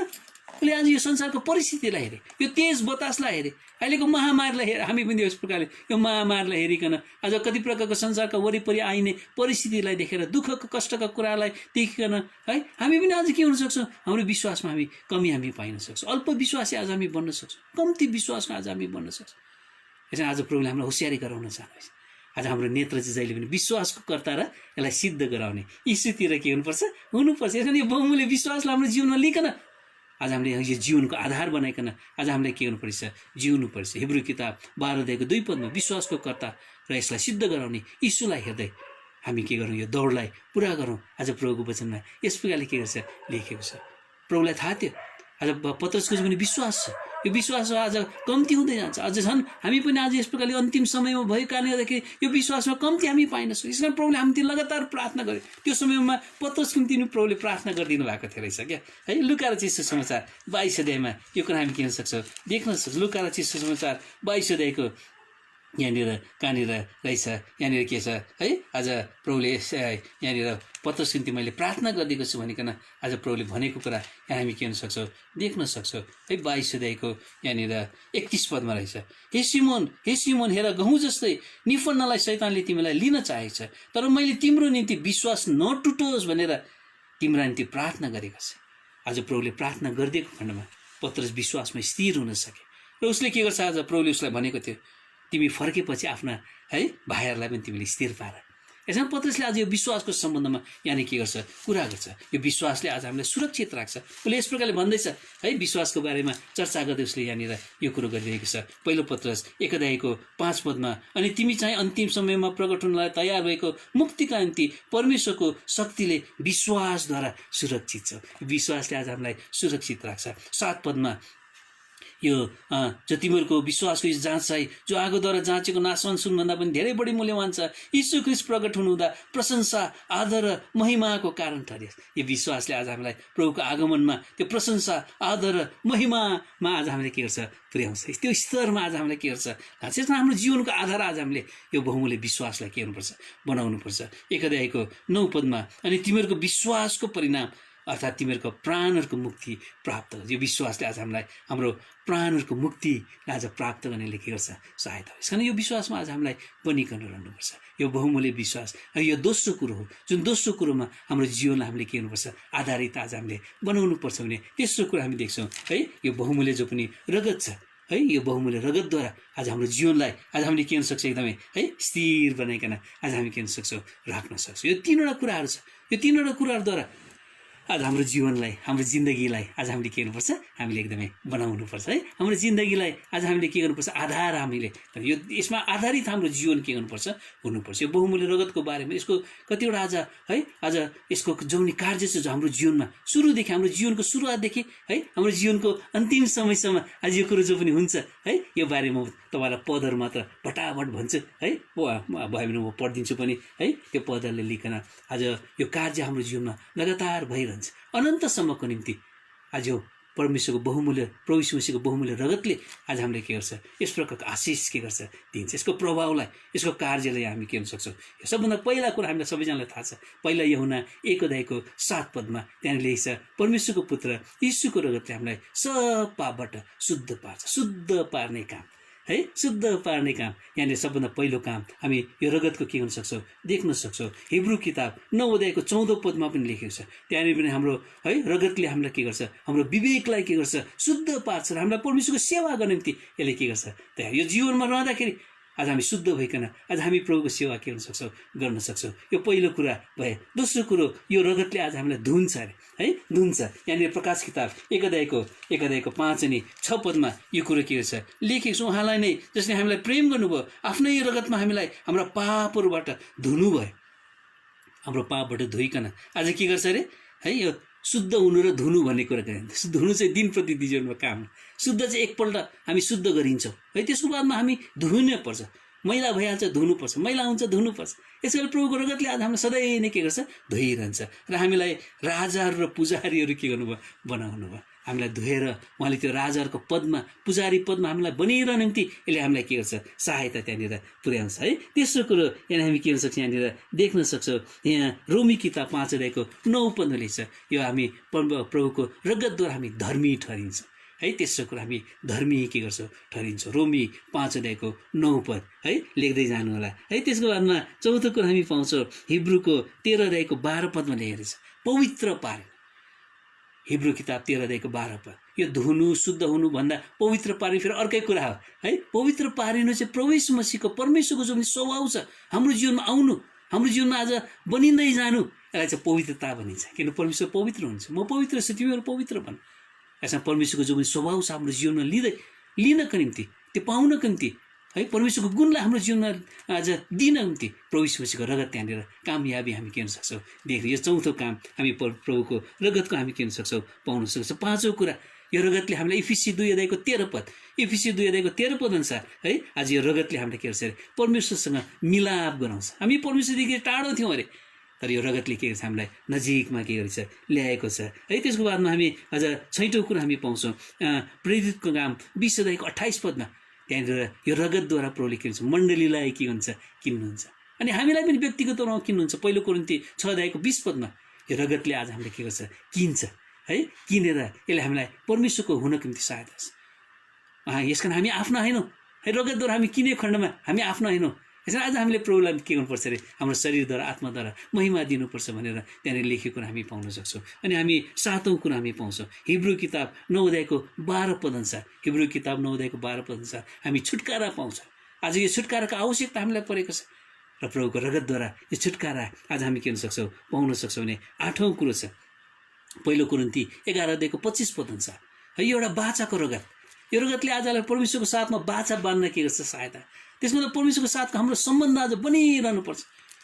उसले आज यो संसारको परिस्थितिलाई हेरे, यो तेज बतासलाई हेरे, अहिलेको महामारीलाई हेरे। हामी पनि यस प्रकारले यो महामारीलाई हेरिकन आज कति प्रकारको संसारका वरिपरि आइने परिस्थितिलाई देखेर दुःखको कष्टका कुरालाई देखिकन है हामी पनि आज के हुन सक्छौँ? हाम्रो विश्वासमा हामी कमी हामी पाइन सक्छौँ। अल्प विश्वासी आज हामी बन्न सक्छौँ, कम्ती विश्वासमा आज हामी बन्न सक्छौँ। यसमा आज प्रभुले हामीलाई होसियारी गराउन चाहनुहुन्छ। आज हाम्रो नेत्र चाहिँ जहिले पनि विश्वासको कर्ता र यसलाई सिद्ध गराउने यीशुतिर के हुनुपर्छ। यसमा यो बहुमूल्य विश्वासलाई हाम्रो जीवनमा लिकन आज हामीले यो जीवनको आधार बनाइकन आज हामीले के गर्नुपर्छ? जिउनुपर्छ। हिब्रू किताब 12 अध्यायको 2 पदमा विश्वासको कर्ता र यसलाई सिद्ध गराउने यीशुलाई हेर्दै हामी के गरौँ? यो दौडलाई पुरा गरौँ। आज प्रभुको वचनमा यस प्रकारले के गर्छ? लेखेको छ। प्रभुलाई थाहा थियो आज पत्रुसको पनि विश्वास छ, यो विश्वास आज कम्ती हुँदै जान्छ। अझ झन् हामी पनि आज यस प्रकारले अन्तिम समयमा भएको कारणले गर्दाखेरि यो विश्वासमा कम्ती हामी पाइन सक्छौँ। यसकारण प्रभुले हामी लगातार प्रार्थना गर्यो। त्यो समयमा पत्रुसको निम्ति प्रभुले प्रार्थना गरिदिनु भएको थियो रहेछ क्या है। लुका रचित सुसमाचार 22 अध्यायमा यो कुरा हामी के गर्न सक्छौँ? देख्न सक्छौँ। लुका रचित सुसमाचार 22 अध्यायको यहाँनिर कहाँनिर रहेछ? यहाँनिर के छ है? आज प्रभुले यहाँनिर पत्रुसको निम्ति मैले प्रार्थना गरिदिएको छु भनिकन आज प्रभुले भनेको कुरा यहाँ हामी के गर्न सक्छौँ? देख्न सक्छौँ है। 22 अध्यायको यहाँनिर 31 पदमा रहेछ, हे सिमोन हेर, गहुँ जस्तै निफन्नलाई शैतानले तिमीलाई लिन चाहेको छ, तर मैले तिम्रो निम्ति विश्वास नटुटोस् भनेर तिम्रो निम्ति प्रार्थना गरेको छ। आज प्रभुले प्रार्थना गरिदिएको खण्डमा पत्रुस विश्वासमा स्थिर हुन सके र उसले के गर्छ? आज प्रभुले उसलाई भनेको थियो, तिमी फर्केपछि आफ्ना है भाइहरूलाई पनि तिमीले स्थिर पार। यसमा पत्रुसले आज यो विश्वासको सम्बन्धमा यहाँनिर के गर्छ, कुरा गर्छ। यो विश्वासले आज हामीलाई सुरक्षित राख्छ। उसले यस प्रकारले भन्दैछ है, विश्वासको बारेमा चर्चा गर्दै उसले यहाँनिर यो कुरो गरिरहेको छ। पहिलो पत्रस 1 अध्यायको 5 पदमा, अनि तिमी चाहिँ अन्तिम समयमा प्रकट हुनलाई तयार भएको मुक्तिका निम्ति परमेश्वरको शक्तिले विश्वासद्वारा सुरक्षित छ। विश्वासले आज हामीलाई सुरक्षित राख्छ। 7 पदमा यो जो तिमीहरूको विश्वासको यो जाँच चाहिँ जो आगोद्वारा जाँचेको नाशवान सुनभन्दा पनि धेरै बढी मूल्यवान छ, यीशु ख्रीष्ट प्रकट हुनुहुँदा प्रशंसा आदर र महिमाको कारण ठहरियोस्। यो विश्वासले आज हामीलाई प्रभुको आगमनमा त्यो प्रशंसा आदर र महिमामा आज हामीले के गर्छ, पुर्याउँछ। त्यो स्तरमा आज हामीलाई के गर्छ, त्यसमा हाम्रो जीवनको आधार आज हामीले यो बहुमूल्य विश्वासलाई के गर्नुपर्छ, बनाउनुपर्छ। 1 अध्यायको 9 पदमा, अनि तिमीहरूको विश्वासको परिणाम अर्थात् तिमीहरूको प्राणहरूको मुक्ति प्राप्त गर्छ। यो विश्वासले आज हामीलाई हाम्रो प्राणहरूको मुक्ति आज प्राप्त गर्नेले के गर्छ, सहायता होस्। कारण यो विश्वासमा आज हामीलाई बनिकन रहनुपर्छ। यो बहुमूल्य विश्वास यो दोस्रो कुरो हो, जुन दोस्रो कुरोमा हाम्रो जीवनलाई हामीले के गर्नुपर्छ, आधारित आज हामीले बनाउनुपर्छ भने तेस्रो कुरो हामी देख्छौँ है, यो बहुमूल्य जो पनि रगत छ है, यो बहुमूल्य रगतद्वारा आज हाम्रो जीवनलाई आज हामीले के गर्न सक्छौँ, एकदमै है स्थिर बनाइकन आज हामी के गर्न सक्छौँ, राख्न सक्छौँ। यो तीनवटा कुराहरू छ। यो तीनवटा कुराहरूद्वारा आज हाम्रो जीवनलाई, हाम्रो जिन्दगीलाई आज हामीले के गर्नुपर्छ, हामीले एकदमै बनाउनुपर्छ है। हाम्रो जिन्दगीलाई आज हामीले के गर्नुपर्छ, आधार हामीले यो यसमा आधारित हाम्रो जीवन के गर्नुपर्छ, हुनुपर्छ। यो बहुमूल्य रगतको बारेमा यसको कतिवटा आज है, आज यसको जुन कार्य छ जो हाम्रो जीवनमा सुरुदेखि, हाम्रो जीवनको सुरुवातदेखि है हाम्रो जीवनको अन्तिम समयसम्म आज यो कुरो जो पनि हुन्छ है, यो बारेमा तपाईँलाई पदहरू मात्र भटाभट भन्छु है, भयो भने म पढिदिन्छु पनि है। त्यो पदहरूले लिकन आज यो कार्य हाम्रो जीवनमा लगातार भइरहन्छ अनन्तसम्मको निम्ति। आज यो परमेश्वरको बहुमूल्य, प्रभु यीशु मसीहको बहुमूल्य रगतले आज हामीले के गर्छ, यस प्रकारको आशिष के गर्छ, दिन्छ। यसको प्रभावलाई, यसको कार्यलाई हामी के गर्न सक्छौँ। यो सबभन्दा पहिला कुरा हामीलाई सबैजनालाई थाहा छ। पहिला यूहन्ना 1 अध्यायको 7 पदमा त्यहाँ लेखेको छ, परमेश्वरको पुत्र यीशुको रगतले हामीलाई सब पापबाट शुद्ध पार्छ। शुद्ध पार्ने काम है, शुद्ध पार्ने काम। यहाँनिर सबभन्दा पहिलो काम हामी यो रगतको के गर्न सक्छौँ, देख्न सक्छौँ। हिब्रू किताब 9 अध्यायको 14 पदमा पनि लेखेको छ। त्यहाँनिर पनि हाम्रो है रगतले हामीलाई के गर्छ, हाम्रो विवेकलाई के गर्छ, शुद्ध पार्छ र हामीलाई परमेश्वरको सेवा गर्ने निम्ति यसले के गर्छ, त्यहाँ यो जीवनमा रहँदाखेरि आज हामी शुद्ध भइकन आज हामी प्रभुको सेवा के गर्न सक्छौँ। यो पहिलो कुरा भए। दोस्रो कुरो, यो रगतले आज हामीलाई धुन्छ अरे है, धुन्छ। यहाँनिर प्रकाश किताब 1 अध्यायको 5 अनि 6 पदमा यो कुरो के गर्छ, लेखेको छ, उहाँलाई नै जसले हामीलाई प्रेम गर्नुभयो, आफ्नै रगतमा हामीलाई हाम्रा पापहरूबाट धुनुभयो। हाम्रो पापबाट धोइकन आज के गर्छ अरे है, यो शुद्ध हुनु र धुनु भन्ने कुरा गरिन्छ। धुनु चाहिँ दिन प्रतिदिन जीवनमा काम, शुद्ध चाहिँ एकपल्ट हामी शुद्ध गरिन्छौँ है, त्यसको बादमा हामी धुनै पर्छ। मैला भइहाल्छ, धुनुपर्छ, मैला हुन्छ, धुनुपर्छ। यसैले प्रभुको रगतले आज हामीलाई सधैँ नै के गर्छ, धोइरहन्छ र हामीलाई राजाहरू र पुजारीहरू के गर्नुभयो, बनाउनु भयो। हामीलाई धोएर उहाँले त्यो राजाहरूको पदमा, पुजारी पदमा हामीलाई बनिरहने निम्ति यसले हामीलाई के गर्छ, सहायता त्यहाँनिर पुर्याउँछ है। तेस्रो कुरो यहाँ हामी के गर्न सक्छौँ, यहाँनिर देख्न सक्छौँ। यहाँ रोमी किताब 5 अध्यायको 9 पदमा लेख्छ, यो हामी प्रभुको रगतद्वारा हामी धर्मी ठहरिन्छौँ है। तेस्रो कुरा हामी धर्मी के गर्छौँ, ठहरिन्छौँ। रोमी 5 अध्यायको 9 पद है, लेख्दै जानु होला है। त्यसको बादमा चौथो कुरा हामी पाउँछौँ, हिब्रूको 13 अध्यायको 12 पदमा लेखेको छ, पवित्र पार्नु। हिब्रू किताब 13 अध्यायको 12 पद, यो धुनु, शुद्ध हुनु भन्दा पवित्र पार्नु फेरि अर्कै कुरा हो है। पवित्र पारिनु चाहिँ प्रभु यीशु मसीहको, परमेश्वरको जो स्वभाव छ हाम्रो जीवनमा आउनु, हाम्रो जीवनमा आज बनिँदै जानु, यसलाई चाहिँ पवित्रता भनिन्छ। किन परमेश्वर पवित्र हुन्छ, म पवित्र छु, तिमीहरू पवित्र भन्। यसमा परमेश्वरको जो पनि स्वभाव छ हाम्रो जीवनमा लिनको निम्ति, त्यो पाउनको निम्ति है, परमेश्वरको गुणलाई हाम्रो जीवनमा आज दिनको निम्ति प्रभु यीशु मसीहको रगत त्यहाँनिर कामयाबी हामी के गर्न सक्छौँ, देख्नु। यो चौथो काम हामी प्रभुको रगतको हामी के गर्न सक्छौँ, पाउन सक्छौँ। पाँचौँ कुरा, यो रगतले हामीलाई इफिसी 2 अध्यायको 13 पद, इफिसी 2 अध्यायको 13 पद अनुसार है, आज यो रगतले हामीलाई के गर्छ अरे, परमेश्वरसँग मिलाप गराउँछ। हामी परमेश्वरदेखि टाढो थियौँ अरे, तर यो रगतले के गर्छ, हामीलाई नजिकमा के गर्छ, ल्याएको छ है। त्यसको बादमा हामी अझ 6औँ कुरा हामी पाउँछौँ, प्रेरितको काम 20 अध्यायको 28 पदमा, त्यहाँनिर यो रगतद्वारा प्रभुले के भन्छ, मण्डलीलाई के हुन्छ, किन्नुहुन्छ। अनि हामीलाई पनि व्यक्तिगत तौरमा किन्नुहुन्छ। पहिलो कोरिन्थी 6 अध्यायको 20 पदमा यो रगतले आज हामीलाई के गर्छ, किन्छ है। किनेर यसले हामीलाई परमेश्वरको हुनको निम्ति सहायता छ। यस कारण हामी आफ्नो होइनौँ है, रगतद्वारा हामी किने खण्डमा हामी आफ्नो होइनौँ। यसरी आज हामीले प्रभुलाई के गर्नुपर्छ अरे, हाम्रो शरीरद्वारा, आत्माद्वारा महिमा दिनुपर्छ भनेर त्यहाँनिर लेखेको कुरा हामी पाउन सक्छौँ। अनि हामी 7औँ कुरा हामी पाउँछौँ, हिब्रू किताब 9 अध्यायको 12 पद अनुसार, हिब्रू किताब 9 अध्यायको 12 पद अनुसार हामी छुटकारा पाउँछौँ। आज यो छुटकाराको आवश्यकता हामीलाई परेको छ र प्रभुको रगतद्वारा यो छुटकारा आज हामी के हुन सक्छौँ पाउन सक्छौँ भने 8औं कुरो छ पहिलो कुरिन्ती 11:25 पद हुन्छ है एउटा बाचाको रगत यो रगतले आजलाई परमेश्वरको साथमा बाचा बाँध्न के गर्छ सहायता त्यसमा त परमेश्वरको साथको हाम्रो सम्बन्ध आज बनिरहनु पर्छ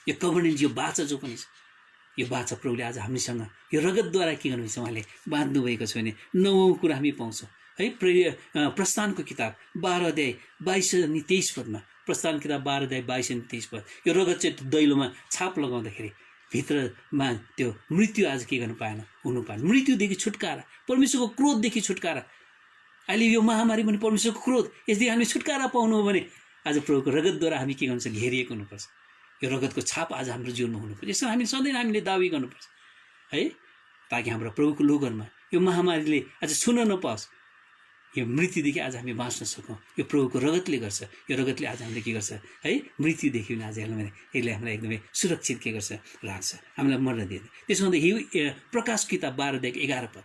यो कभनेन्ट यो बाचा जो पनि छ यो बाचा प्रभुले आज हामीसँग यो रगतद्वारा के गर्नुहुन्छ उहाँले बाँध्नु भएको छ भने 9औं कुरा हामी पाउँछौँ है प्रस्थानको किताब 12:22-23 पदमा प्रस्थान किताब 12:22-23 पद यो रगत चाहिँ दैलोमा छाप लगाउँदाखेरि भित्रमा त्यो मृत्यु आज के गर्नु पाएन हुनु पाएन मृत्युदेखि छुटकारा परमेश्वरको क्रोधदेखि छुटकारा अहिले यो महामारी पनि परमेश्वरको क्रोध यसदेखि हामी छुटकारा पाउनु हो भने आज प्रभुको रगतद्वारा हामी के गर्नुपर्छ घेरिएको हुनुपर्छ यो रगतको छाप आज हाम्रो जीवनमा हुनुपर्छ यसमा हामी सधैँ हामीले दावी गर्नुपर्छ है ताकि हाम्रो प्रभुको लोकहरूमा यो महामारीले आज छुन नपाओस् यो मृत्युदेखि आज हामी बाँच्न सकौँ यो प्रभुको रगतले गर्छ यो रगतले आज हामीले के गर्छ है मृत्युदेखि पनि आज यसले हामीलाई एकदमै सुरक्षित के गर्छ राख्छ हामीलाई मर्न दिँदैन त्यसो हुँदा प्रकाश किताब 12:11 पद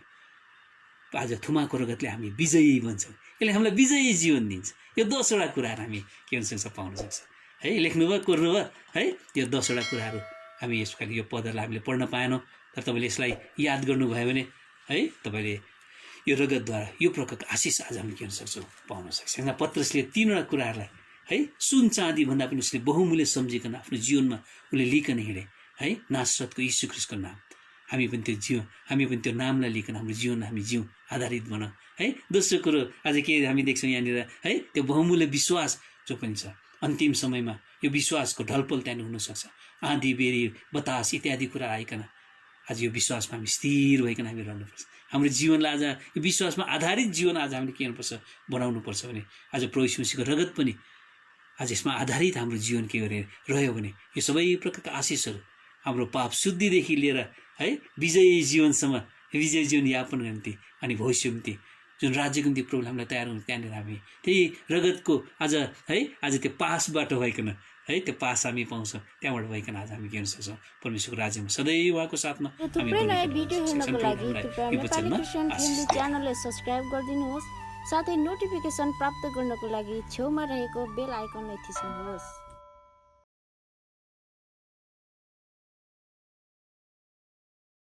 आज थुमाको रगतले हामी विजयी बन्छौँ यसले हामीलाई विजयी जीवन दिन्छ यो 10वटा कुराहरू हामी के हुन सक्छ पाउन सक्छ है लेख्नुभयो कोर्नुभयो है यो 10वटा कुराहरू हामी यसपालि यो पदहरूलाई हामीले पढ्न पाएनौँ तर तपाईँले यसलाई याद गर्नुभयो भने है तपाईँले यो रगतद्वारा यो प्रकारको आशिष आज हामी के हुन सक्छौँ पाउन सक्छौँ यहाँ पत्रसले 3वटा कुराहरूलाई है सुन चाँदी भन्दा पनि उसले बहुमूल्य सम्झिकन आफ्नो जीवनमा उसले लिकन हिँडे है नासरतको यीशु ख्रीष्टको नाम हामी पनि त्यो नामलाई लिकन हाम्रो जीवनमा हामी जिउँ आधारित बनाऊ है दोस्रो कुरो आज के हामी देख्छौँ यहाँनिर है त्यो बहुमूल्य विश्वास जो पनि छ अन्तिम समयमा यो विश्वासको ढलपल त्यहाँनिर हुनसक्छ आँधी बेरी बतास इत्यादि कुरा आइकन आज यो विश्वासमा हामी स्थिर भइकन हामी रहनुपर्छ हाम्रो जीवनलाई आज यो विश्वासमा आधारित जीवन आज हामीले के गर्नुपर्छ बनाउनुपर्छ भने आज प्रभु यीशुको रगत पनि आज यसमा आधारित हाम्रो जीवन के गरे रह्यो भने यो सबै प्रकारका आशिषहरू हाम्रो पाप शुद्धिदेखि लिएर है विजयी जीवनसम्म विजयी जीवन यापन गर्ने अनि भविष्य निम्ति जुन राज्यको निम्ति प्रभुले हामीलाई तयार हुनु त्यहाँनिर हामी त्यही रगतको आज है आज त्यो पासबाट भइकन है त्यो पास हामी पाउँछौँ त्यहाँबाट भइकन आज हामी गर्न सक्छौँ परमेश्वरको राज्यमा सधैँ उहाँको साथमा थुप्रै नयाँ भिडियो हेर्नको लागि च्यानललाई सब्स्क्राइब गरिदिनुहोस् साथै नोटिफिकेसन प्राप्त गर्नको लागि छेउमा रहेको बेल आइकनलाई थिच्नुहोस्।